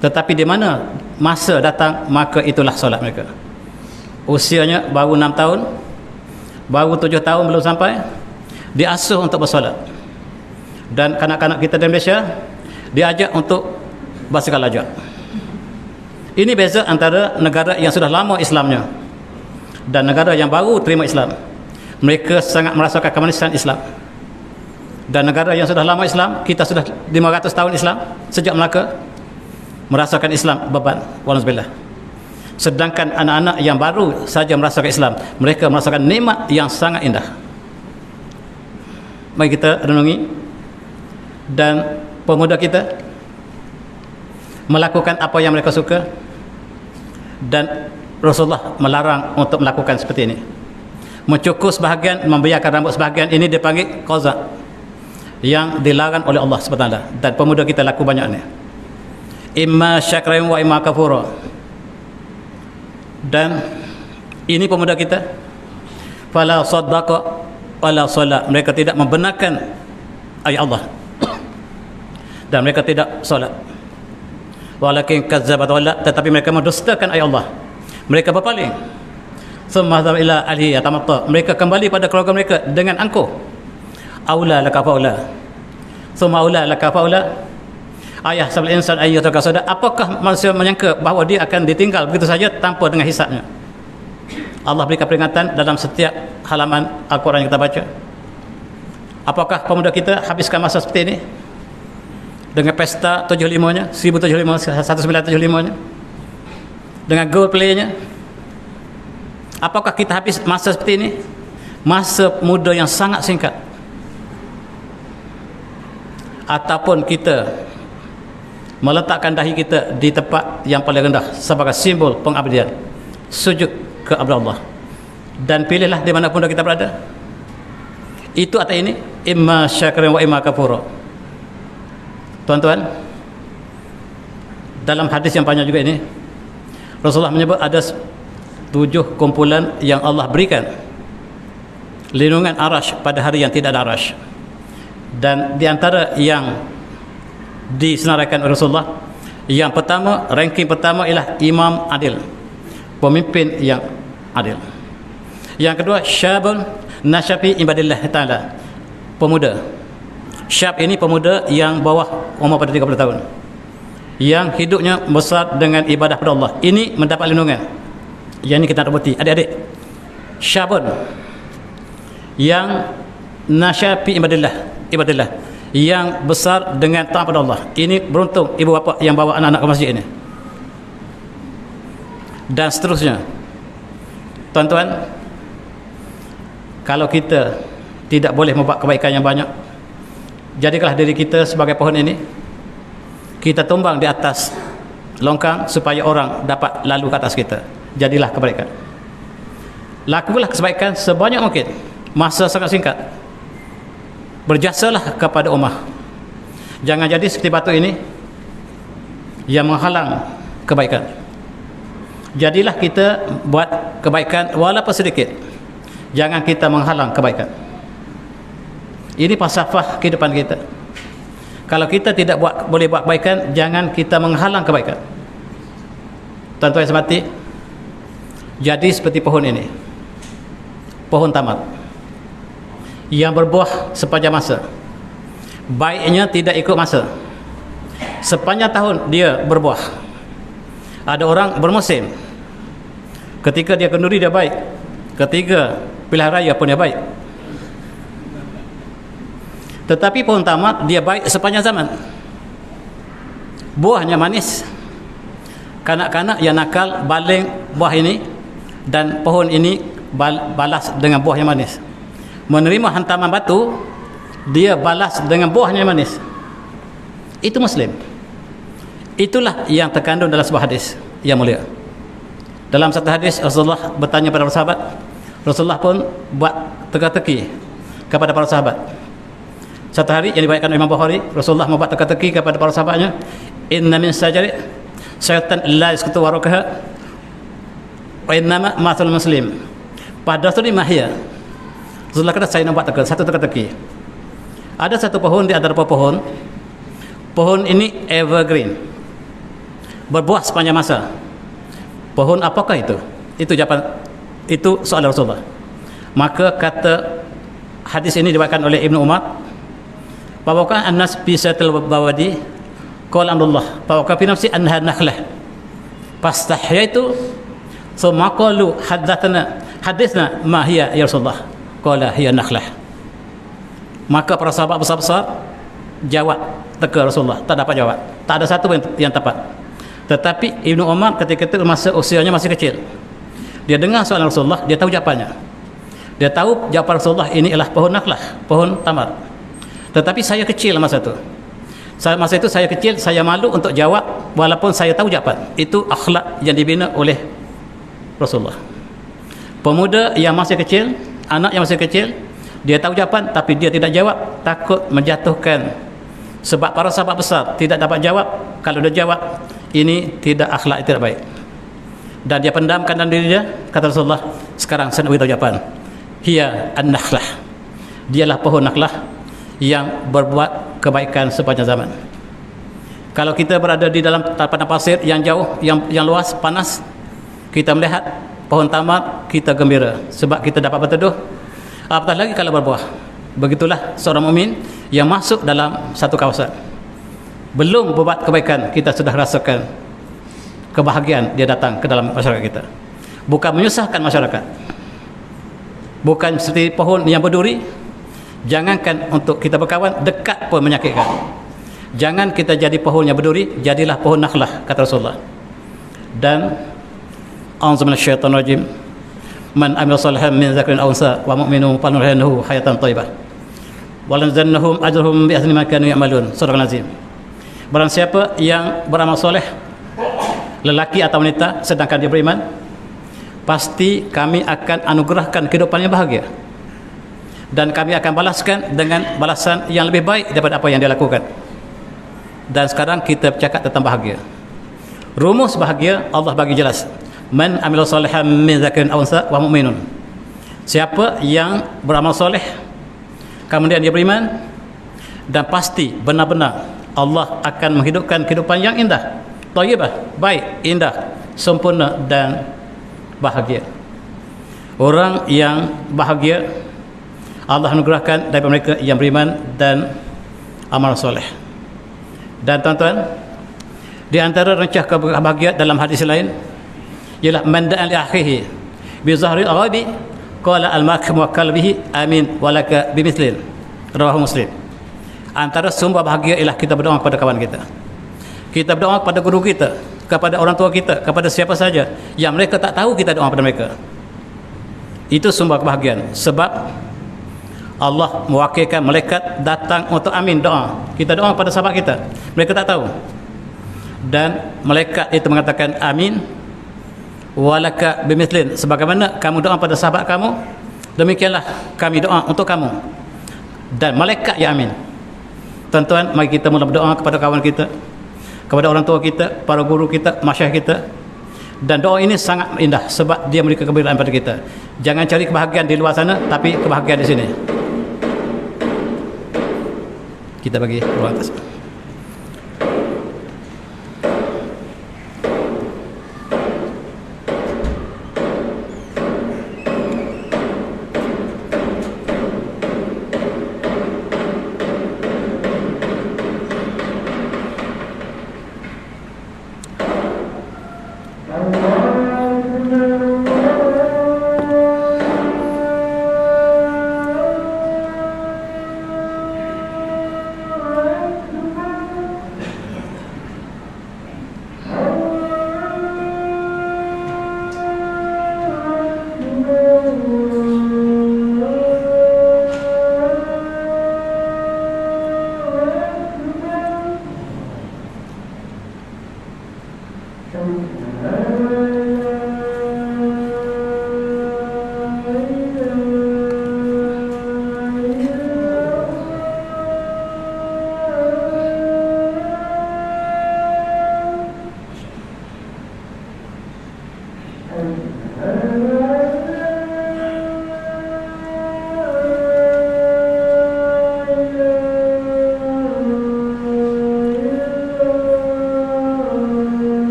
tetapi di mana masa datang, maka itulah solat mereka. Usianya baru 6 tahun, baru 7 tahun belum sampai, diasuh untuk bersolat. Dan kanak-kanak kita di Malaysia diajak untuk basikal lajak. Ini beza antara negara yang sudah lama Islamnya dan negara yang baru terima Islam. Mereka sangat merasakan kemanisan Islam. Dan negara yang sudah lama Islam, kita sudah 500 tahun Islam, sejak Melaka, merasakan Islam beban, walhamdulillah. Sedangkan anak-anak yang baru saja merasakan Islam, mereka merasakan nikmat yang sangat indah. Mari kita renungi, dan pemuda kita melakukan apa yang mereka suka, dan Rasulullah melarang untuk melakukan seperti ini. Mencukur sebahagian, membiarkan rambut sebahagian, ini dipanggil qaza, yang dilarang oleh Allah SWT. Dan pemuda kita laku banyak ni, imma syakiran wa imma kafura. Dan ini pemuda kita, fala saddaqa wala salat, mereka tidak membenarkan ayat Allah dan mereka tidak solat. Walakin kazzabat wala, tetapi mereka mendustakan ayat Allah, mereka berpaling. Thumma dhahaba ila ahlihi yatamatta, mereka kembali pada keluarga mereka dengan angkuh. Aula laka faula, thumma aula laka faula. Ayah sabal insan ayyuhaka sada, apakah manusia menyangka bahawa dia akan ditinggal begitu saja tanpa dengan hisabnya? Allah berikan peringatan dalam setiap halaman Al-Quran yang kita baca. Apakah pemuda kita habiskan masa seperti ini dengan pesta 75-nya, 1975-nya, dengan gold play-nya? Apakah kita habis masa seperti ini masa muda yang sangat singkat, ataupun kita meletakkan dahi kita di tempat yang paling rendah sebagai simbol pengabdian, sujud kepada Allah, dan pilihlah di mana pun kita berada. Itu atas ini imma syakirin wa imma kafura. Tuan-tuan, dalam hadis yang panjang juga ini, Rasulullah menyebut ada 7 kumpulan yang Allah berikan lindungan arash pada hari yang tidak ada arash. Dan di antara yang disenaraikan oleh Rasulullah, yang pertama, ranking pertama ialah imam adil, pemimpin yang adil. Yang kedua, syabun nasyafi ibadillah ta'ala, pemuda. Syab ini pemuda yang bawah umur pada 30 tahun, yang hidupnya besar dengan ibadah kepada Allah. Ini mendapat lindungan. Yang ini kita dapat bukti, adik-adik. Syabun yang nasyafi ibadillah, yang besar dengan taat pada Allah. Ini beruntung ibu bapa yang bawa anak-anak ke masjid ini. Dan seterusnya. Tuan-tuan, kalau kita tidak boleh membuat kebaikan yang banyak, jadikanlah diri kita sebagai pohon ini. Kita tumbang di atas longkang supaya orang dapat lalu ke atas kita. Jadilah kebaikan. Lakukanlah kebaikan sebanyak mungkin. Masa sangat singkat. Berjasalah kepada ummah. Jangan jadi seperti batu ini yang menghalang kebaikan. Jadilah kita buat kebaikan walaupun sedikit. Jangan kita menghalang kebaikan. Ini falsafah kehidupan kita. Kalau kita tidak boleh buat kebaikan, jangan kita menghalang kebaikan. Tuan-tuan yang semati, jadi seperti pohon ini, pohon tamat yang berbuah sepanjang masa. Baiknya tidak ikut masa. Sepanjang tahun dia berbuah. Ada orang bermusim. Ketika dia kenduri dia baik, ketika pilihan raya pun dia baik. Tetapi pohon tamat dia baik sepanjang zaman. Buahnya manis. Kanak-kanak yang nakal baling buah ini, dan pohon ini balas dengan buah yang manis. Menerima hantaman batu, dia balas dengan buahnya yang manis. Itu Muslim. Itulah yang terkandung dalam sebuah hadis yang mulia. Dalam satu hadis, Rasulullah bertanya pada para sahabat. Rasulullah pun buat teka-teki kepada para sahabat. Satu hari yang diriwayatkan Imam Bukhari, Rasulullah membuat teka-teki kepada para sahabatnya, inna min sajari syaitan la yasqutu waraqaha wa innama mathal muslim pada suri mahya. Rasulullah kata, saya nampak satu teka-teki. Ada satu pohon di antara pohon. Pohon ini evergreen, berbuah sepanjang masa. Pohon apakah itu? Itu jawapan, itu soalan Rasulullah. Maka kata hadis ini diriwayatkan oleh Ibnu Umar, bahwa an-nas bi satil bawadi qala Abdullah bahwa fi nafsi anha nakhlah fastahyaitu thumma qalu haddatsna ma hiya ya Rasulullah qala hiya nakhlah. Maka para sahabat besar-besar jawab teka Rasulullah, tak dapat jawab, tak ada satu yang tepat. Tetapi Ibnu Umar ketika itu masa usianya masih kecil, dia dengar soalan Rasulullah, dia tahu jawapannya. Dia tahu jawapan Rasulullah ini ialah pohon nakhlah, pohon tamar. Tetapi saya kecil masa itu. Masa itu saya kecil, saya malu untuk jawab walaupun saya tahu jawapan. Itu akhlak yang dibina oleh Rasulullah. Pemuda yang masih kecil, anak yang masih kecil, dia tahu jawapan tapi dia tidak jawab, takut menjatuhkan. Sebab para sahabat besar tidak dapat jawab. Kalau dia jawab, ini tidak akhlak, tidak baik. Dan dia pendamkan dalam diri dia. Kata Rasulullah, sekarang saya nak beritahu jawapan. Hiya an-nakhlah. Dialah pohon nakhlah yang berbuat kebaikan sepanjang zaman. Kalau kita berada di dalam padang pasir yang jauh, yang luas, panas, kita melihat pohon tamat, kita gembira sebab kita dapat berteduh. Apatah lagi kalau berbuah. Begitulah seorang mukmin yang masuk dalam satu kawasan, belum berbuat kebaikan, kita sudah rasakan kebahagiaan dia datang ke dalam masyarakat kita. Bukan menyusahkan masyarakat, bukan seperti pohon yang berduri. Jangankan untuk kita berkawan, dekat pun menyakitkan. Jangan kita jadi pohon yang berduri, jadilah pohon nakhlah, kata Rasulullah. Dan a'udzubillahi minasyaitonir rajim, Man amila salihan min dzakarin aw unsa wa mu'minun fanuhyihi hayatan thayyibah wa lanzannahum ajrahum bi ahsani ma kanu ya'malun. Surah Al-Azim. Barang siapa yang beramal soleh, lelaki atau wanita, sedangkan dia beriman, pasti kami akan anugerahkan kehidupan yang bahagia, dan kami akan balaskan dengan balasan yang lebih baik daripada apa yang dia lakukan. Dan sekarang kita bercakap tentang bahagia. Rumus bahagia Allah bagi jelas. Man amila salihan min dzakarin aw unsa wa mu'minun. Siapa yang beramal soleh kemudian dia beriman, dan pasti benar-benar Allah akan menghidupkan kehidupan yang indah, thayyibah, baik, indah, sempurna dan bahagia. Orang yang bahagia Allah anugerahkan daripada mereka yang beriman dan amal soleh. Dan tuan-tuan, di antara rencah kebahagiaan dalam hadis lain ialah man da'a li akhihi bi zahri al-ghaibi qala al-makam wa qalbihi amin walaka bimithlin. Rawahu Muslim. Antara sumber bahagia ialah kita berdoa kepada kawan kita. Kita berdoa kepada guru kita, kepada orang tua kita, kepada siapa saja yang mereka tak tahu kita doa kepada mereka. Itu sumber kebahagiaan. Sebab Allah mewakilkan malaikat datang untuk amin doa. Kita doa kepada sahabat kita, mereka tak tahu, dan malaikat itu mengatakan amin walaka bimithlin. Sebagaimana kamu doa pada sahabat kamu, demikianlah kami doa untuk kamu, dan malaikat yang amin. Tuan-tuan, mari kita mula berdoa kepada kawan kita, kepada orang tua kita, para guru kita, masyayikh kita. Dan doa ini sangat indah sebab dia memberi kegembiraan pada kita. Jangan cari kebahagiaan di luar sana, tapi kebahagiaan di sini. Kita bagi ruang atas.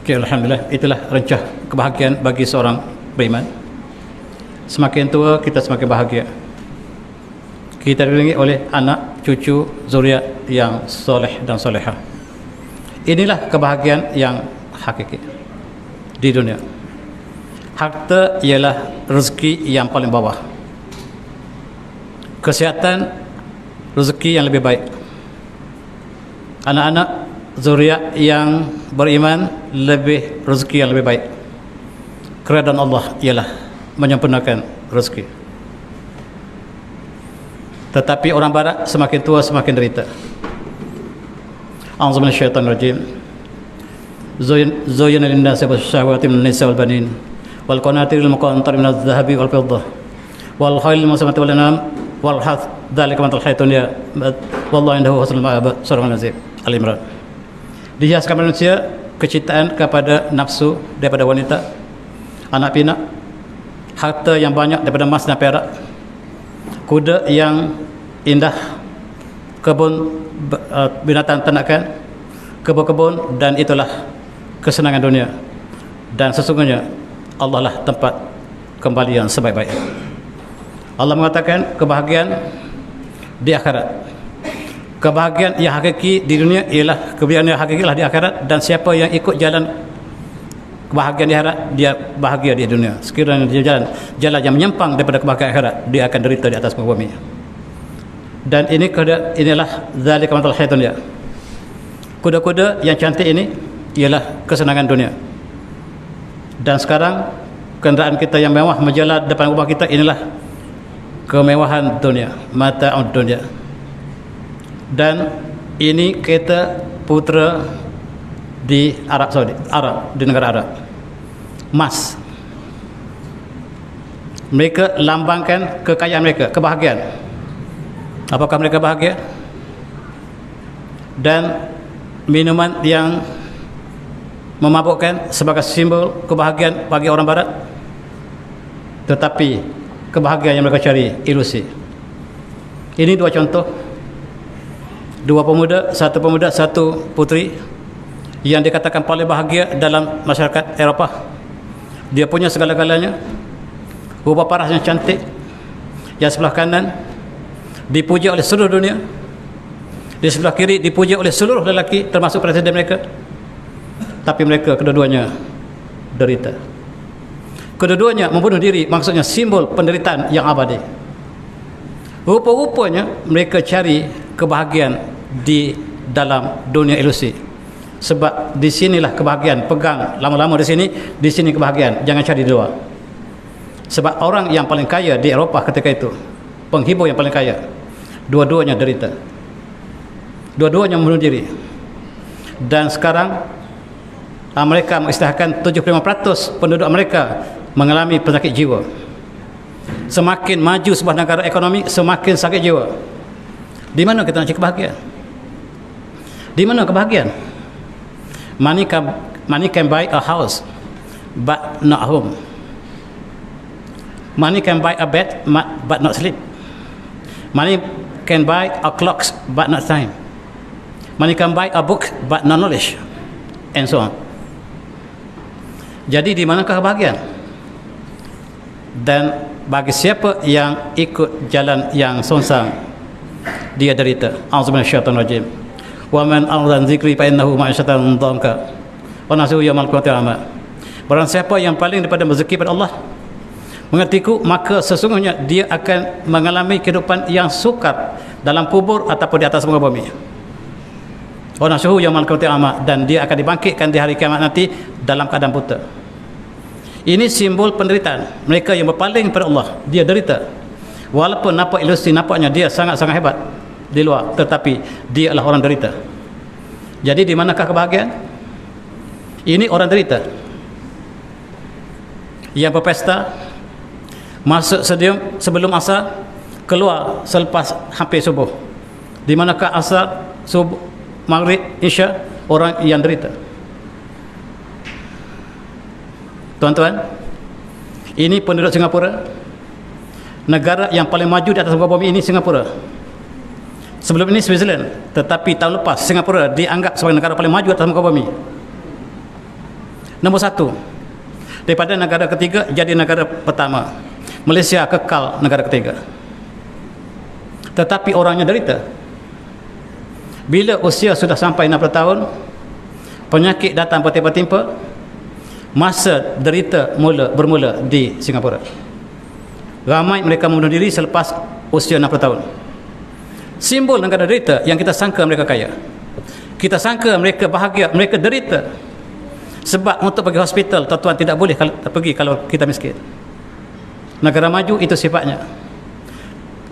Okay, alhamdulillah, itulah rencah kebahagiaan bagi seorang beriman. Semakin tua kita semakin bahagia. Kita dikelilingi oleh anak, cucu, zuriat yang soleh dan solehah. Inilah kebahagiaan yang hakiki di dunia. Harta ialah rezeki yang paling bawah. Kesihatan, rezeki yang lebih baik. Anak-anak, zuriat yang beriman, lebih rezeki yang lebih baik. Keredaan Allah ialah menyempurnakan rezeki. Tetapi orang barat semakin tua semakin derita. A'udzu billahi minasyaitonir rajim. Zayyana lin-nasi bisyahawati minan nisa wal banin wal qanatiril muqantarati minadh dhahabi wal fiddah wal khaylil musawwamati wal an'am wal harth dzalika matal hayatid dunya wallahu indahu husnul ma'ab. Surah Al-Nazir Al-Imran. Dihiaskan manusia kecintaan kepada nafsu daripada wanita, anak pinak, harta yang banyak daripada emas dan perak, kuda yang indah, kebun binatang ternakan, kebun-kebun, dan itulah kesenangan dunia. Dan sesungguhnya Allah lah tempat kembali yang sebaik-baik. Allah mengatakan kebahagiaan di akhirat. Kebahagiaan yang hakiki di dunia ialah kebahagiaan yang hakiki lah di akhirat, dan siapa yang ikut jalan kebahagiaan di akhirat, dia bahagia di dunia. Sekiranya dia jalan yang menyimpang daripada kebahagiaan akhirat, dia akan derita di atas muka bumi. Dan inilah zalika matal hayatun dunya. Kuda-kuda yang cantik ini ialah kesenangan dunia. Dan sekarang kenderaan kita yang mewah menjalar depan rumah kita, inilah kemewahan dunia, mata'ud dunia. Dan ini kereta putera di Arab Saudi, di negara Arab. Emas. Mereka lambangkan kekayaan mereka, kebahagiaan. Apakah mereka bahagia? Dan minuman yang memabukkan sebagai simbol kebahagiaan bagi orang barat. Tetapi kebahagiaan yang mereka cari ilusi. Ini dua contoh. Dua pemuda, satu putri yang dikatakan paling bahagia dalam masyarakat Eropah. Dia punya segala-galanya. Rupa paras yang cantik. Yang sebelah kanan dipuja oleh seluruh dunia, di sebelah kiri dipuja oleh seluruh lelaki termasuk presiden mereka. Tapi mereka kedua-duanya derita. Kedua-duanya membunuh diri, maksudnya simbol penderitaan yang abadi. Rupa-rupanya mereka cari kebahagiaan di dalam dunia ilusi. Sebab di sinilah kebahagiaan, pegang lama-lama di sini kebahagiaan, jangan cari di luar. Sebab orang yang paling kaya di Eropah ketika itu, penghibur yang paling kaya, dua-duanya derita, dua-duanya membunuh diri. Dan sekarang mereka mengisytiharkan 75% penduduk mereka mengalami penyakit jiwa. Semakin maju sebuah negara ekonomi, semakin sakit jiwa. Di mana kita nak cari kebahagiaan? Di mana kebahagiaan? Money can buy a house but not a home. Money can buy a bed but not sleep. Money can buy a clock but not time. Money can buy a book but not knowledge, and so on. Jadi di manakah kebahagiaan? Dan bagi siapa yang ikut jalan yang songsang, dia derita. A'udzubillahi minasyaitonir rajim. Wa man a'rada an dzikri fa innahu ma'isyatan dhanka wa nahsyuruhu yaumal qiyamati a'ma. Barang siapa yang paling daripada berzikir pada Allah, mengertiku, maka sesungguhnya dia akan mengalami kehidupan yang sukar dalam kubur ataupun di atas muka bumi. Wa nahsyuruhu yaumal qiyamati a'ma, dan dia akan dibangkitkan di hari kiamat nanti dalam keadaan buta. Ini simbol penderitaan. Mereka yang berpaling kepada Allah, dia derita. Walaupun nampak ilusi, nampaknya dia sangat-sangat hebat di luar, tetapi dia adalah orang derita. Jadi di manakah kebahagiaan? Ini orang derita yang berpesta, masuk stadium sebelum asar, keluar selepas hampir subuh. Di manakah asar, subuh, maghrib, isya? Orang yang derita. Tuan-tuan, ini penduduk Singapura. Negara yang paling maju di atas muka bumi ini Singapura. Sebelum ini Switzerland, tetapi tahun lepas Singapura dianggap sebagai negara paling maju di atas muka bumi. Nombor satu, daripada negara ketiga jadi negara pertama. Malaysia kekal negara ketiga, tetapi orangnya derita. Bila usia sudah sampai 60 tahun, penyakit datang bertimpa-timpa, masa derita bermula di Singapura. Ramai mereka membunuh diri selepas usia 60 tahun. Simbol negara derita yang kita sangka mereka kaya. Kita sangka mereka bahagia, mereka derita. Sebab untuk pergi hospital, tuan-tuan tidak boleh pergi kalau kita miskin. Negara maju itu sifatnya.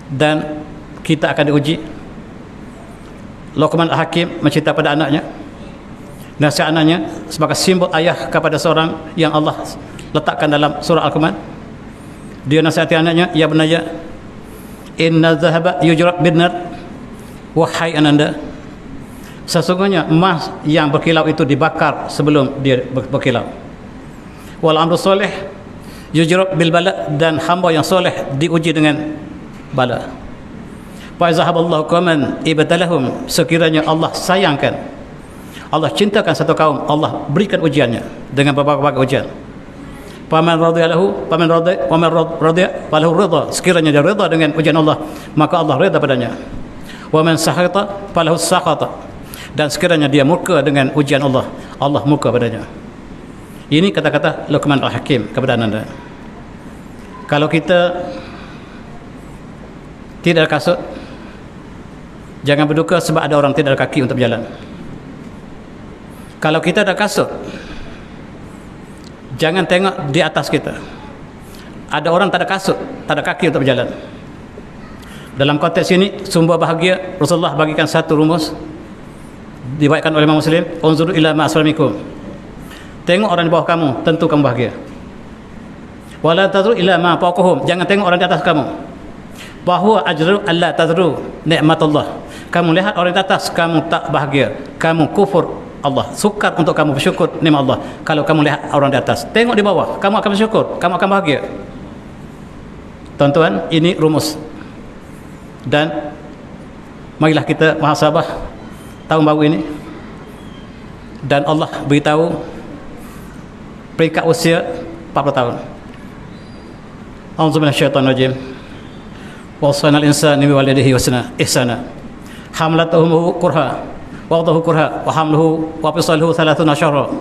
Dan kita akan diuji. Luqman Al-Hakim mencerita pada anaknya, nasihat anaknya sebagai simbol ayah kepada seorang yang Allah letakkan dalam surah Al-Quran. Dia nasihati anaknya, ya bunayya, inna dhahaba yujrab bin-nar, wahai ananda, sesungguhnya emas yang berkilau itu dibakar sebelum dia berkilau. Wal amru soleh yujrab bil bala, dan hamba yang soleh diuji dengan bala. Fa izahaballahu qauman ibtalahum, sekiranya Allah sayangkan, Allah cintakan satu kaum, Allah berikan ujiannya dengan berbagai ujian. Faman radiya lahu faman radiya wa man radiya falahu ridha, sekiranya dia redha dengan ujian Allah, maka Allah redha padanya. Wa man sakhata falahu sakhata, dan sekiranya dia murka dengan ujian Allah, Allah murka padanya. Ini kata-kata Luqman Al-Hakim kepada anda. Kalau kita tidak ada kasut, jangan berduka sebab ada orang tidak ada kaki untuk berjalan. Kalau kita ada kasut, jangan tengok di atas kita. Ada orang tak ada kasut, tak ada kaki untuk berjalan. Dalam konteks ini, sumber bahagia, Rasulullah bagikan satu rumus, dibaikkan oleh Imam Muslim, unzuru ila ma'aslamikum, tengok orang di bawah kamu, tentu kamu bahagia. Wala tadru ila ma fawqahum, jangan tengok orang di atas kamu. Bahwa ajru alla tadru nikmatullah, kamu lihat orang di atas, kamu tak bahagia, kamu kufur Allah, sukar untuk kamu bersyukur nikmat Allah. Kalau kamu lihat orang di atas, tengok di bawah, kamu akan bersyukur, kamu akan bahagia. Tuan-tuan, ini rumus. Dan marilah kita muhasabah tahun baru ini, dan Allah beritahu peringkat usia 40 tahun. A'udzubillahi minasyaitonir rajim. Wassana al-insana biwalidayhi ihsana. Hamlatuhu kurha wa wadahu kurha wa hamluhu wa fisaluhu 30 syahra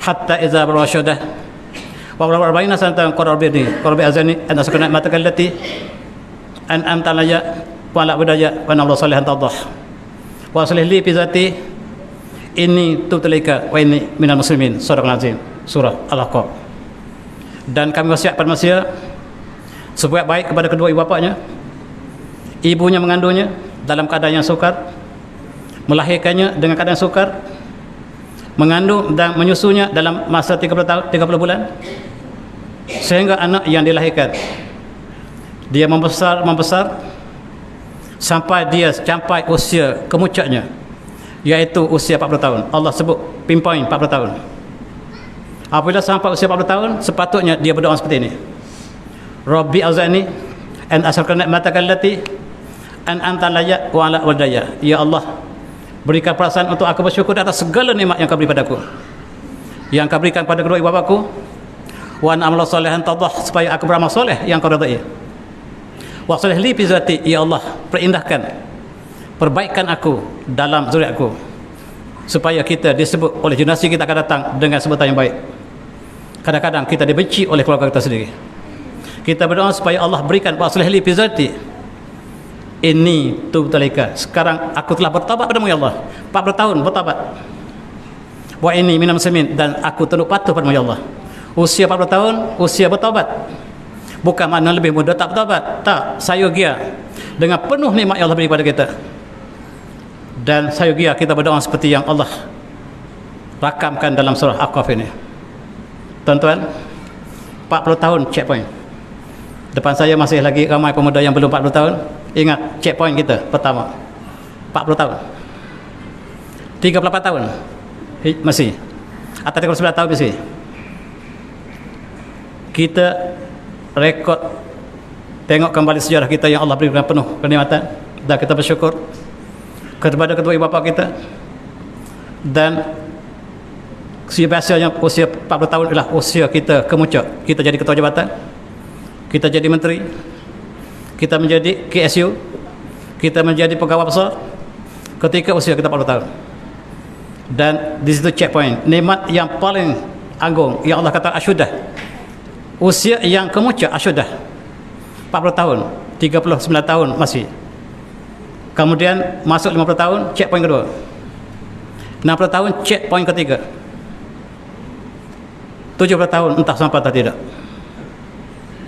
hatta idza balagha ashuddah wa balagha 40 sanatan qara birni qara azani an askana matakallati an amtalaya wa la budaya wa nallahu salihan tadah wa salih li fi zati inni tubtalika wa inni minal muslimin. Surah Al-Azim, surah Al-Ahqaf. Dan kami wasiat pada manusia sebuat baik kepada kedua ibu bapanya. Ibunya mengandungnya dalam keadaan yang sukar, melahirkannya dengan keadaan sukar, mengandung dan menyusunya dalam masa 30 bulan, sehingga anak yang dilahirkan dia membesar sampai dia sampai usia kemuncaknya, yaitu usia 40 tahun. Allah sebut pinpoint 40 tahun. Apabila sampai usia 40 tahun, sepatutnya dia berdoa seperti ini, Rabbi azani an asyraka ni'mataka allati an anta layya wa ala wadaya. Ya Allah, berikan perasaan untuk aku bersyukur atas segala nikmat yang kau beri padaku, yang kau berikan pada kedua ibu bapaku. Wa an amala salihan tadah, supaya aku beramal soleh yang kau redai. Wa salih li fi zati, ya Allah, perindahkan, perbaikan aku dalam zuriatku, supaya kita disebut oleh generasi kita akan datang dengan sebutan yang baik. Kadang-kadang kita dibenci oleh keluarga kita sendiri. Kita berdoa supaya Allah berikan wa salih li fi zati inni tubtalika, sekarang aku telah bertaubat padamu ya Allah. 40 tahun bertaubat. Wa inni minal muslimin, dan aku tunduk patuh padamu ya Allah. Usia 40 tahun, usia bertaubat. Bukan makna lebih muda tak bertaubat, tak, sayogia dengan penuh nikmat yang Allah beri kepada kita. Dan sayogia kita berdoa seperti yang Allah rakamkan dalam surah Al-Ahqaf ini. Tuan-tuan, 40 tahun checkpoint. Depan saya masih lagi ramai pemuda yang belum 40 tahun. Ingat, checkpoint kita pertama 40 tahun, 38 tahun masih, atau 39 tahun masih. Kita rekod, tengok kembali sejarah kita yang Allah berikan penuh kenikmatan, dan kita bersyukur kepada kedua ibu bapa kita. Dan biasanya usia 40 tahun ialah usia kita kemuncak. Kita jadi ketua jabatan, kita jadi menteri, kita menjadi KSU, kita menjadi pegawai besar ketika usia kita 40 tahun. Dan di situ checkpoint, nikmat yang paling agung yang Allah kata asyudah, usia yang kemuncak asyudah 40 tahun, 39 tahun masih. Kemudian masuk 50 tahun, checkpoint kedua. 60 tahun, checkpoint ketiga. 70 tahun entah sampai atau tidak.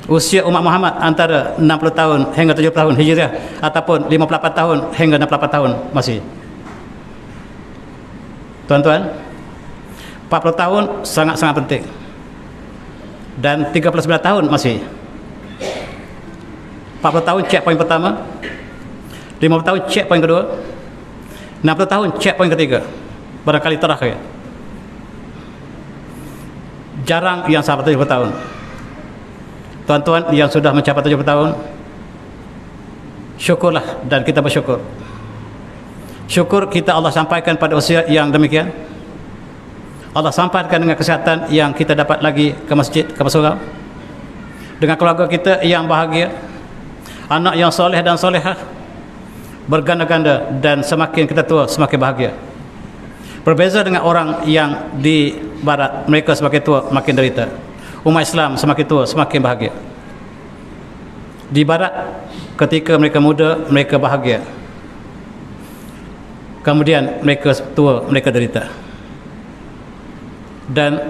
Usia umat Muhammad antara 60 tahun hingga 70 tahun Hijriah ataupun 58 tahun hingga 68 tahun masih. Tuan-tuan, 40 tahun sangat-sangat penting. Dan 39 tahun masih. 40 tahun checkpoint pertama, 50 tahun checkpoint kedua, 60 tahun checkpoint ketiga. Barangkali terakhir. Jarang yang sampai 70 tahun. Tuan-tuan yang sudah mencapai 70 tahun, syukurlah dan kita bersyukur. Syukur kita Allah sampaikan pada usia yang demikian. Allah sampaikan dengan kesihatan yang kita dapat lagi ke masjid, ke surau. Dengan keluarga kita yang bahagia, anak yang soleh dan solehah, berganda-ganda, dan semakin kita tua semakin bahagia. Berbeza dengan orang yang di barat, mereka semakin tua makin derita. Umat Islam semakin tua semakin bahagia. Di barat ketika mereka muda mereka bahagia, kemudian mereka tua mereka derita. Dan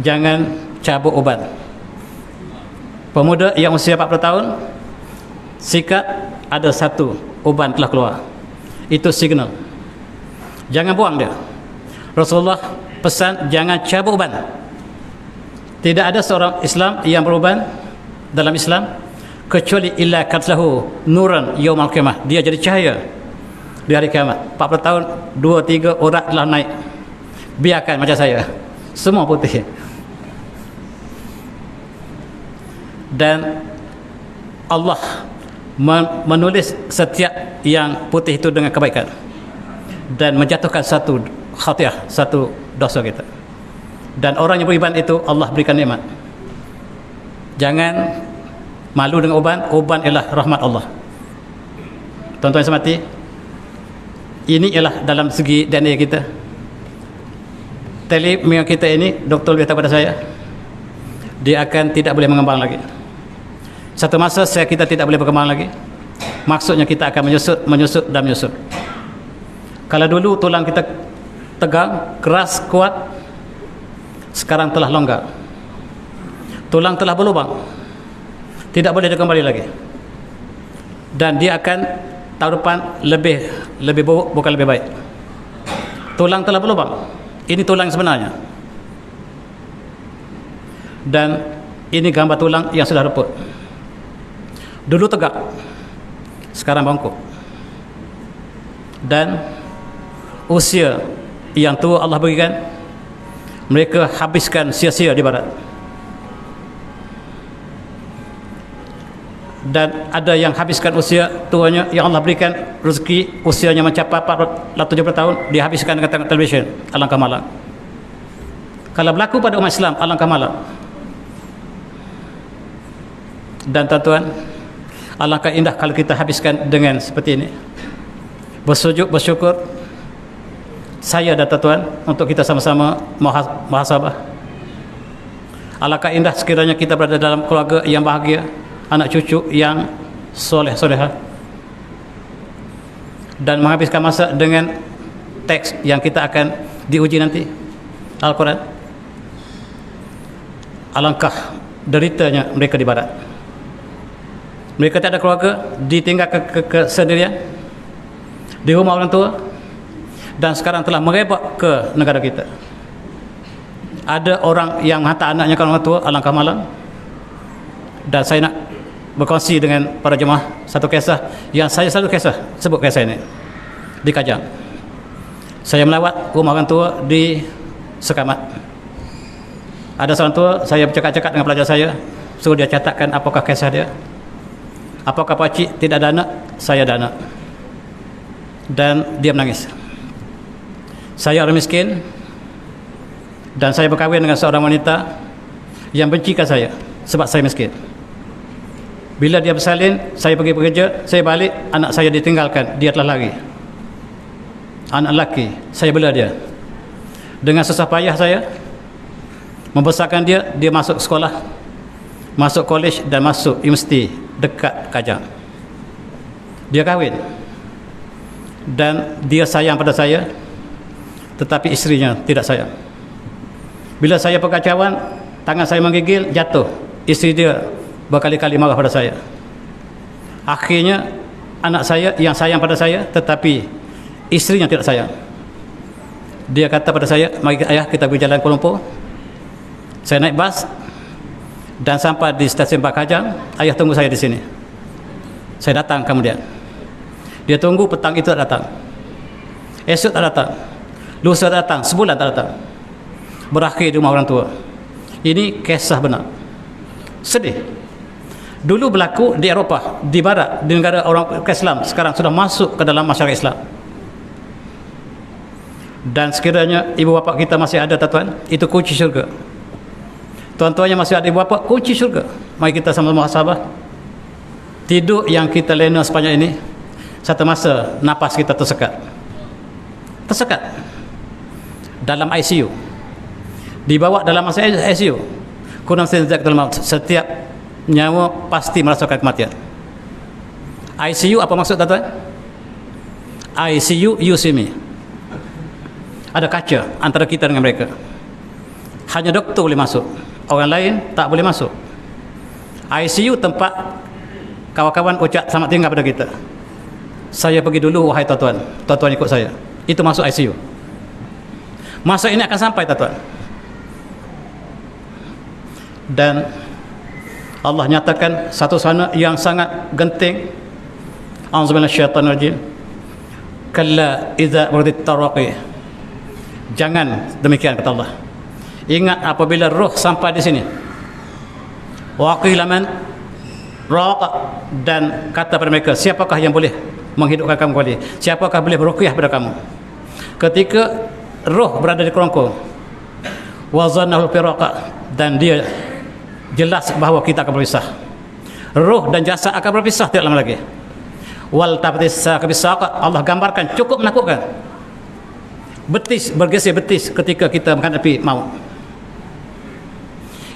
jangan cabut uban. Pemuda yang usia 40 tahun, sikat ada satu uban telah keluar, itu signal, jangan buang dia. Rasulullah pesan jangan cabut uban. Tidak ada seorang Islam yang beruban dalam Islam kecuali illa katlahu nuran yaumal qiyamah, dia jadi cahaya di hari kiamat. 40 tahun 2-3 urat telah naik, biarkan macam saya semua putih. Dan Allah menulis setiap yang putih itu dengan kebaikan dan menjatuhkan satu khatiah, satu dosa kita. Dan orang yang beriman itu Allah berikan nikmat. Jangan malu dengan uban. Uban ialah rahmat Allah. Tuan-tuan semati, ini ialah dalam segi DNA kita. Telomer kita ini, doktor beritahu pada saya, dia akan tidak boleh mengembang lagi. Satu masa kita tidak boleh berkembang lagi. Maksudnya kita akan menyusut. Kalau dulu tulang kita tegang, keras, kuat, sekarang telah longgar. Tulang telah berlubang, tidak boleh dia kembali lagi. Dan dia akan tahun depan lebih buruk, bukan lebih baik. Tulang telah berlubang. Ini tulang sebenarnya. Dan ini gambar tulang yang sudah reput. Dulu tegak, sekarang bongkok. Dan usia yang tua Allah berikan, mereka habiskan sia-sia di barat. Dan ada yang habiskan usia tuanya yang Allah berikan rezeki, usianya mencapai 40-70 tahun, dihabiskan dengan tengok televisyen. Alangkah malang. Kalau berlaku pada umat Islam, alangkah malang. Dan tuan-tuan, alangkah indah kalau kita habiskan dengan seperti ini. Bersujud, bersyukur. Saya dan tuan-tuan, untuk kita sama-sama muhasabah. Alangkah indah sekiranya kita berada dalam keluarga yang bahagia, anak cucu yang soleh-solehah, dan menghabiskan masa dengan teks yang kita akan diuji nanti, Al-Quran. Alangkah deritanya mereka di barat. Mereka tak ada keluarga, ditinggal kesendirian di rumah orang tua, dan sekarang telah merebak ke negara kita. Ada orang yang menghantar anaknya ke orang tua, alangkah malang. Dan saya nak berkongsi dengan para jemaah satu kisah yang saya selalu sebut kisah ini di Kajang. Saya melawat rumah orang tua di Sekamat. Ada seorang tua, saya bercakap-cakap dengan pelajar saya, suruh dia catatkan apakah kisah dia. Apakah pakcik tidak ada anak? Saya ada anak. Dan dia menangis. Saya orang miskin, Dan saya berkahwin dengan seorang wanita yang bencikan saya sebab saya miskin. Bila dia bersalin, saya pergi bekerja, saya balik, anak saya ditinggalkan, dia telah lari. Anak lelaki, saya bela dia. Dengan susah payah saya membesarkan dia, dia masuk sekolah, masuk college dan masuk universiti dekat Kajang. Dia kahwin dan dia sayang pada saya, tetapi isterinya tidak sayang. Bila saya berkacauan, tangan saya menggigil, jatuh, isteri dia berkali-kali marah pada saya. Akhirnya anak saya yang sayang pada saya, tetapi isterinya tidak sayang. Dia kata pada saya, mari ayah kita pergi jalan Kuala Lumpur. Saya naik bas dan sampai di stesen Pak Kajang. Ayah tunggu saya di sini. Saya datang kemudian. Dia tunggu, petang itu tak datang, esok tak datang, lusa tak datang, sebulan tak datang. Berakhir di rumah orang tua. Ini kisah benar. Sedih. Dulu berlaku di Eropah, di Barat, di negara orang Islam. Sekarang sudah masuk ke dalam masyarakat Islam. Dan sekiranya ibu bapa kita masih ada, tuan-tuan, itu kunci syurga. Tuan-tuannya masih ada ibu bapa, kunci syurga. Mari kita sama-sama muhasabah. Tidur yang kita lena sepanjang ini, satu masa napas kita tersekat dalam ICU, dibawa dalam masa ICU. Kunam senzatul maut, setiap nyawa pasti merasakan kematian. ICU apa maksud, tuan-tuan? ICU, you see me. Ada kaca antara kita dengan mereka. Hanya doktor boleh masuk, orang lain tak boleh masuk. ICU tempat kawan-kawan ucap selamat tinggal pada kita. Saya pergi dulu, wahai tuan-tuan, tuan-tuan ikut saya. Itu masuk ICU. Masa ini akan sampai, tuan-tuan. Dan Allah nyatakan satu sana yang sangat genting. A'udzubillahi minasyaitonir rajim. Kalla idza wuridat taraqi. Jangan demikian, kata Allah. Ingat apabila roh sampai di sini. Wa qila man raqa, dan kata pada mereka, siapakah yang boleh menghidupkan kamu kembali? Siapakah boleh beruqyah pada kamu? Ketika roh berada di kerongkong, wa zannahu firaqa, dan dia jelas bahawa kita akan berpisah. Roh dan jasad akan berpisah tidak lama lagi. Wal tabatis saqa, Allah gambarkan cukup menakutkan. Betis bergeser betis ketika kita menghadapi maut.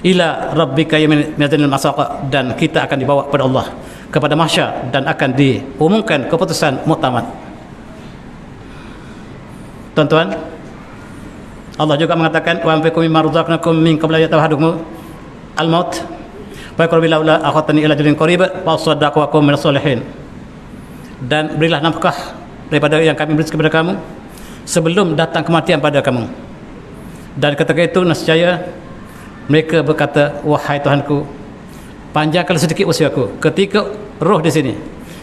Ila rabbika yaminil masaqa, dan kita akan dibawa kepada Allah, kepada mahsyar, dan akan diumumkan keputusan muktamad. Tuan-tuan, Allah juga mengatakan wa anfiqu mimma razaqnakum min qabli yatawahhadukum al-maut fa yaqulu laula akhatani ila ajalin qarib fa saddaqu wa kum minas solihin. Dan berilah nafkah daripada yang kami beri kepada kamu sebelum datang kematian pada kamu. Dan ketika itu nescaya mereka berkata, wahai Tuhanku, panjangkan sedikit usiaku. Ketika roh di sini,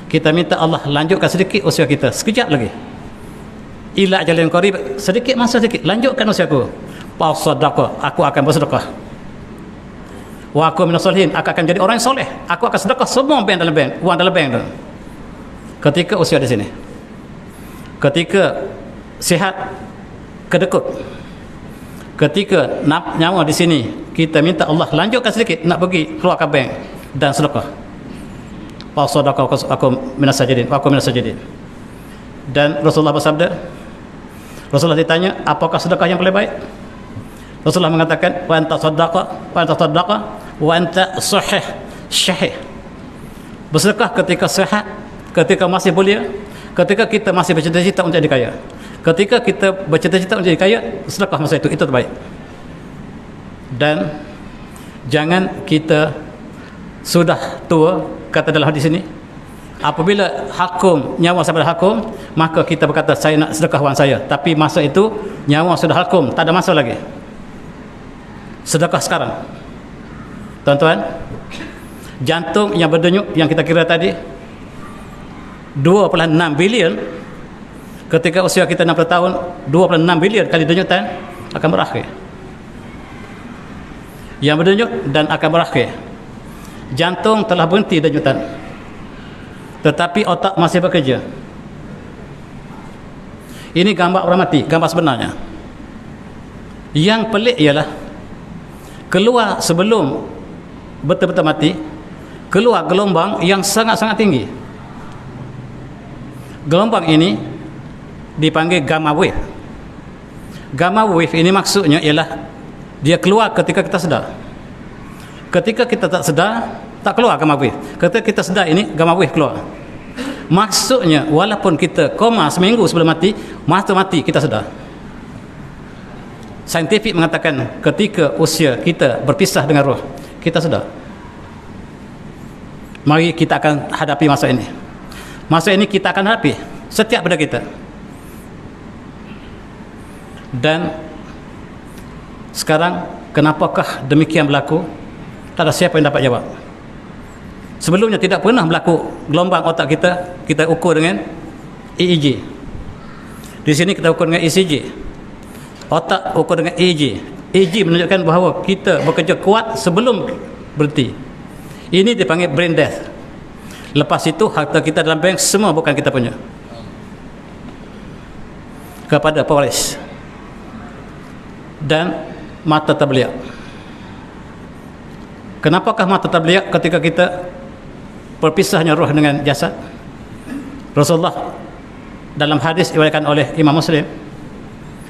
kita minta Allah lanjutkan sedikit usia kita, sekejap lagi. Ila ajalin qarib, sedikit masa sedikit, lanjutkan usiaku. Fa sadaqah, aku akan bersedekah. Wa aku minas solihin, aku akan jadi orang yang soleh. Aku akan sedekah semua bank dalam bank, uang dalam bank tu. Ketika usia di sini, ketika sihat kedekut, ketika nyawa di sini, kita minta Allah lanjutkan sedikit, nak pergi keluarkan bank dan sedekah. Fa sadaqah aku minas sajidin, aku minas sajidin. Dan Rasulullah bersabda, Rasulullah ditanya, apakah sedekah yang paling baik? Rasulullah mengatakan, wa anta sadaqah wa anta syahih. Bersedekah ketika sehat, ketika masih belia, ketika kita masih bercita-cita untuk jadi kaya. Ketika kita bercita-cita untuk jadi kaya, sedekah masa itu terbaik. Dan jangan kita sudah tua, kata dalam hadis ini, apabila hakum, nyawa sampai hakum, maka kita berkata, saya nak sedekah wang saya, tapi masa itu nyawa sudah hakum, tak ada masa lagi. Sedekah sekarang. Tuan-tuan, jantung yang berdenyut yang kita kira tadi 2.6 bilion, ketika usia kita 60 tahun, 2.6 bilion kali denyutan akan berakhir. Yang berdenyut dan akan berakhir. Jantung telah berhenti denyutan, tetapi otak masih bekerja. Ini gambar orang mati, gambar sebenarnya. Yang pelik ialah keluar sebelum betul-betul mati, keluar gelombang yang sangat-sangat tinggi. Gelombang ini dipanggil gamma wave. Gamma wave ini maksudnya ialah dia keluar ketika kita sedar. Ketika kita tak sedar, tak keluar gamma wave. Ketika kita sedar, ini gamma wave keluar. Maksudnya walaupun kita koma seminggu sebelum mati, masa mati kita sedar. Saintifik mengatakan ketika usia kita berpisah dengan roh, kita sedar. Mari kita akan hadapi masa ini. Masa ini kita akan hadapi setiap pada kita. Dan sekarang kenapakah demikian berlaku? Tak ada siapa yang dapat jawab. Sebelumnya tidak pernah berlaku gelombang otak kita, kita ukur dengan EEG. Di sini kita ukur dengan ECG. Otak ukur dengan EEG. EEG menunjukkan bahawa kita bekerja kuat sebelum berhenti. Ini dipanggil brain death. Lepas itu harta kita dalam bank semua bukan kita punya. Kepada polis. Dan mata terbeliak. Kenapakah mata terbeliak ketika kita berpisahnya roh dengan jasad? Rasulullah dalam hadis diriwayatkan oleh Imam Muslim,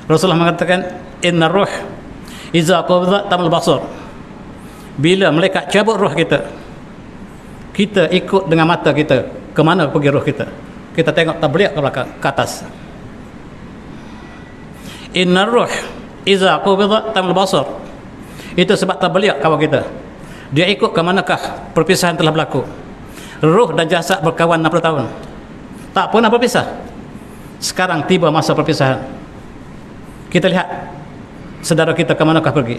Rasulullah mengatakan, inna ruh iza qabdha tamal basar. Bila malaikat cabut roh kita, kita ikut dengan mata kita ke mana pergi roh kita. Kita tengok terbeliak ke belakang, ke atas. Inna ruh iza qabdha tamal basar. Itu sebab terbeliak kawan kita. Dia ikut ke manakah perpisahan telah berlaku. Roh dan jasad berkawan 60 tahun, tak pernah berpisah. Sekarang tiba masa perpisahan. Kita lihat saudara kita ke manakah pergi.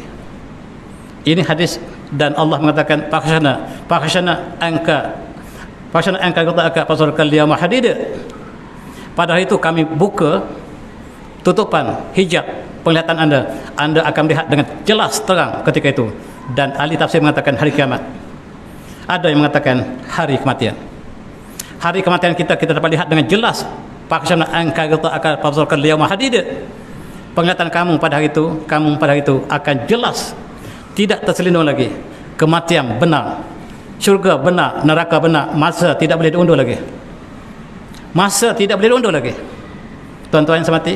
Ini hadis, dan Allah mengatakan fakhshana anka qata'aka fasarkal liyawma hadid. Pada hari itu kami buka tutupan hijab penglihatan anda akan melihat dengan jelas terang ketika itu. Dan ahli tafsir mengatakan hari kiamat. Ada yang mengatakan hari kematian. Hari kematian kita dapat lihat dengan jelas. Fakhshana anka qata'aka fasarkal liyawma hadid. Penglihatan kamu pada hari itu akan jelas, tidak terselindung lagi. Kematian benar, syurga benar, neraka benar. Masa tidak boleh diundur lagi. Masa tidak boleh diundur lagi. Tuan-tuan yang semati,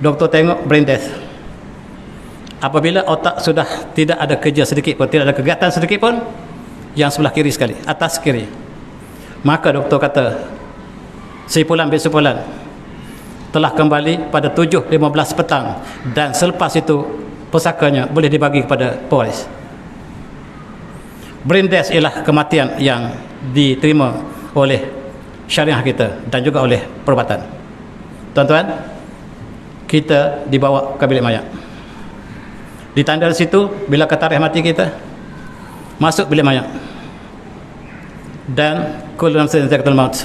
doktor tengok brain death. Apabila otak sudah tidak ada kerja sedikit pun, tidak ada kegiatan sedikit pun, yang sebelah kiri sekali, atas kiri, maka doktor kata simpulan telah kembali pada 7.15 petang, dan selepas itu pusakanya boleh dibagi kepada polis. Brain death ialah kematian yang diterima oleh syariah kita dan juga oleh perubatan. Tuan-tuan, kita dibawa ke bilik mayat. Ditanda di situ bila tarikh mati kita, masuk bilik mayat. Dan kullu nafsin dha'iqatul maut.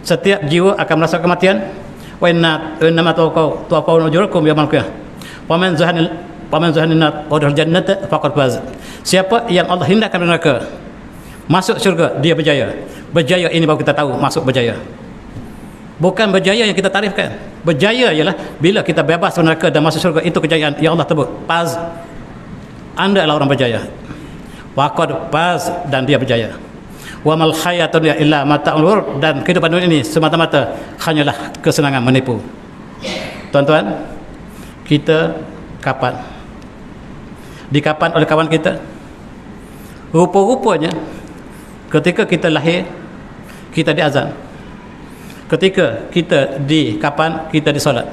Setiap jiwa akan merasa kematian. Wa innama tuwaffawna ujurakum yawmal qiyamah. Paman zahanin nar wa jannata faqad faz. Siapa yang Allah hindarkan neraka, masuk syurga, dia berjaya. Berjaya ini baru kita tahu masuk berjaya. Bukan berjaya yang kita tarifkan. Berjaya ialah bila kita bebas dari neraka dan masuk syurga, itu kejayaan yang Allah sebut. Faz. Anda adalah orang berjaya. Faqad faz, dan dia berjaya. Wa mal hayatun illa mata'ul ghurur, dan kehidupan dunia ini semata-mata hanyalah kesenangan menipu. Tuan-tuan, kita kapan? Dikapan oleh kawan kita? Rupa-rupanya ketika kita lahir, kita diazan. Ketika kita dikapan, kita disolat.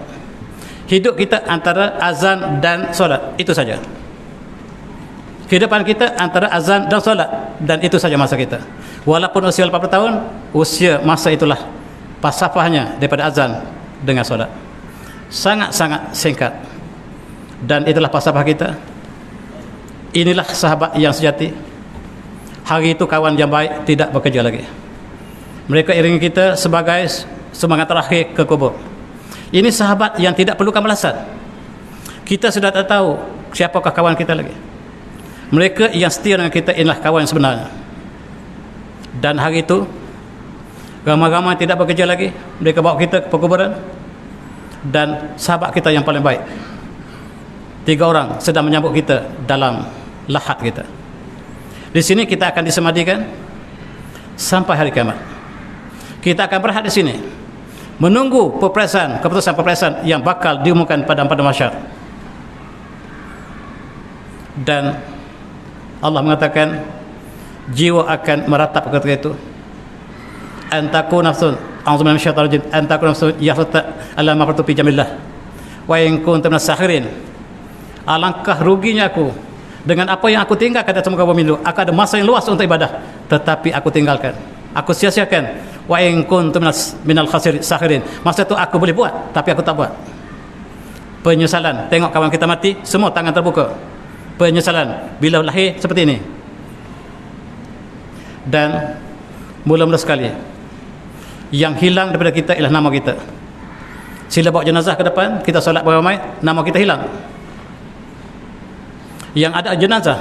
Hidup kita antara azan dan solat, itu saja. Kehidupan kita antara azan dan solat, dan itu saja masa kita. Walaupun usia 80 tahun, usia masa itulah pasafahnya daripada azan dengan solat. Sangat-sangat singkat. Dan itulah pasafah kita. Inilah sahabat yang sejati. Hari itu kawan yang baik tidak bekerja lagi. Mereka iringi kita sebagai semangat terakhir ke kubur. Ini sahabat yang tidak perlukan balasan. Kita sudah tak tahu siapakah kawan kita lagi. Mereka yang setia dengan kita, inilah kawan yang sebenarnya. Dan hari itu ramai-ramai tidak bekerja lagi. Mereka bawa kita ke perkuburan. dan sahabat kita yang paling baik. 3 orang sedang menyambut kita dalam lahat kita. Di sini kita akan disemadikan sampai hari kiamat. Kita akan berehat di sini menunggu keputusan yang bakal diumumkan pada mahsyar. Dan Allah mengatakan jiwa akan meratap ketika itu. Antaku nafsun a'udzubillahi minasyaitonir rajim, antaku nafsun yafta ala maqtu fi jamillah wa in kuntum minasakhirin. Alangkah ruginya aku dengan apa yang aku tinggalkan atas muka bumi itu. Aku ada masa yang luas untuk ibadah, tetapi aku tinggalkan, aku sia-siakan. Wa in kuntum minal sakhirin, masa itu aku boleh buat tapi aku tak buat. Penyesalan, tengok kawan kita mati, semua tangan terbuka. Penyesalan bila lahir seperti ini. Dan mula-mula sekali yang hilang daripada kita ialah nama kita. Sila bawa jenazah ke depan, kita solat beramai, nama kita hilang. Yang ada jenazah,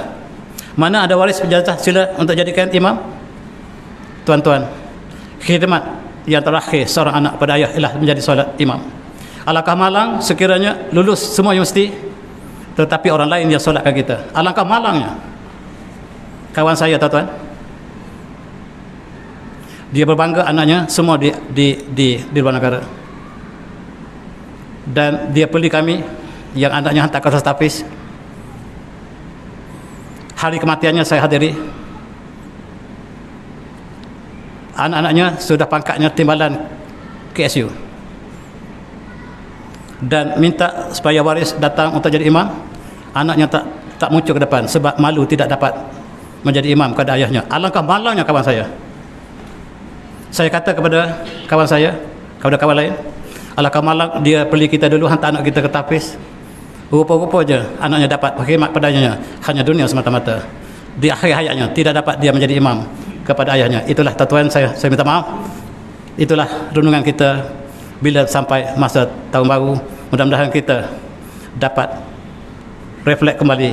mana ada waris jenazah, sila untuk jadikan imam. Tuan-tuan, khidmat yang terakhir seorang anak pada ayah ialah menjadi solat imam. Alangkah malang sekiranya lulus semua universiti, tetapi orang lain yang solatkan kita. Alangkah malangnya. Kawan saya, tuan-tuan, dia berbangga anaknya semua di luar negara, dan dia pilih kami yang anaknya hantar ke atas tapis. Hari kematiannya saya hadiri. Anak-anaknya sudah pangkatnya timbalan KSU, dan minta supaya waris datang untuk jadi imam. Anaknya tak muncul ke depan sebab malu tidak dapat menjadi imam kepada ayahnya. Alangkah malangnya kawan saya. Saya kata kepada kawan saya, kepada kawan lain, alangkah malang dia beli kita dulu, hantar anak kita ke tapis. Rupa-rupa je anaknya dapat khidmat padanya, hanya dunia semata-mata. Di akhir hayatnya tidak dapat dia menjadi imam kepada ayahnya. Itulah tuan-tuan, saya minta maaf. Itulah renungan kita bila sampai masa tahun baru. Mudah-mudahan kita dapat reflect kembali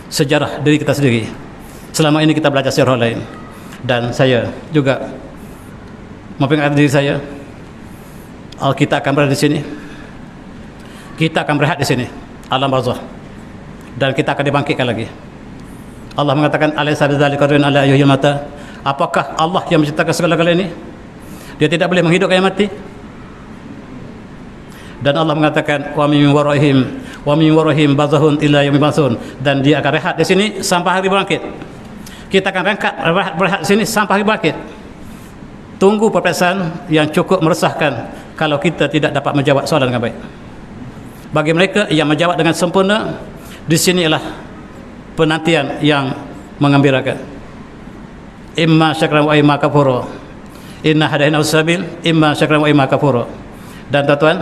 sejarah diri kita sendiri. Selama ini kita belajar sejarah lain, dan saya juga memperingatkan diri saya, kita akan berada di sini, kita akan berehat di sini, alam barzakh, dan kita akan dibangkitkan lagi. Allah mengatakan, alaysa bidzalika qadirun ala yuhyil mauta. Apakah Allah yang menciptakan segala-galanya ini? Dia tidak boleh menghidupkan yang mati. Dan Allah mengatakan, wa min warahim barzahun ila yaumil ba'tsun, dan dia akan rehat di sini sampai hari bangkit. Kita akan berehat di sini sampai hari bangkit. Tunggu peperiksaan yang cukup meresahkan kalau kita tidak dapat menjawab soalan dengan baik. Bagi mereka yang menjawab dengan sempurna, di sini ialah penantian yang menggembirakan. Imma syakran wa imma kafura. Inna hadainahu sabil, imma syakran wa imma kafura. Dan tuan-tuan,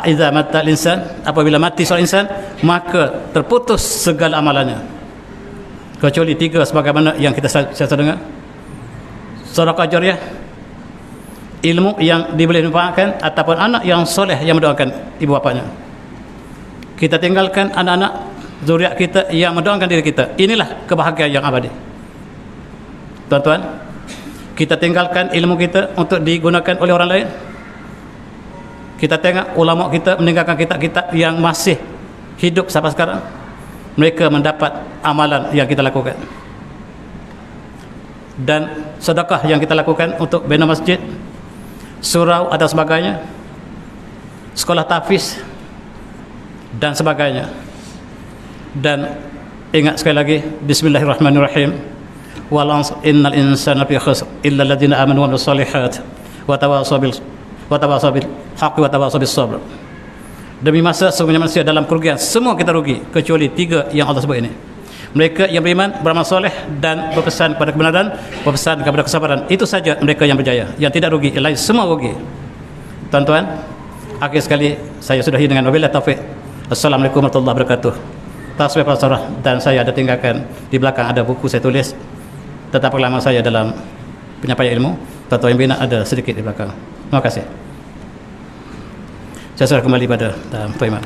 idza mata al-insan, apabila mati seorang insan, maka terputus segala amalannya, kecuali 3 sebagaimana yang kita saya dengar. Sedekah jariah, ilmu yang diberi manfaatkan, ataupun anak yang soleh yang mendoakan ibu bapanya. Kita tinggalkan anak-anak zuriat kita yang mendoakan diri kita. Inilah kebahagiaan yang abadi. Tuan-tuan, kita tinggalkan ilmu kita untuk digunakan oleh orang lain. Kita tengok ulama kita meninggalkan kitab-kitab yang masih hidup sampai sekarang. Mereka mendapat amalan yang kita lakukan. Dan sedekah yang kita lakukan untuk bina masjid, surau atau sebagainya, sekolah tahfiz dan sebagainya. Dan ingat sekali lagi, bismillahirrahmanirrahim, wal innal insana fi khusr illa alladziina aamanu wa amilus shalihaat wa tawassaw bil haqqi wa tawassaw bis sabr. Demi masa sesungguhnya manusia dalam kerugian, semua kita rugi kecuali 3 yang Allah sebut ini. Mereka yang beriman, beramal soleh, dan berpesan kepada kebenaran, berpesan kepada kesabaran. Itu saja mereka yang berjaya. Yang tidak rugi, yang lain semua rugi. Tuan-tuan, akhir sekali saya sudahi dengan wabillahi taufik. Assalamualaikum warahmatullahi wabarakatuh. Tasbih pasarah, dan saya ada tinggalkan di belakang ada buku saya tulis tentang pengalaman saya dalam penyampaian ilmu. Tuan-tuan yang bina ada sedikit di belakang. Terima kasih. Saya sudah kembali pada Tuan Iman.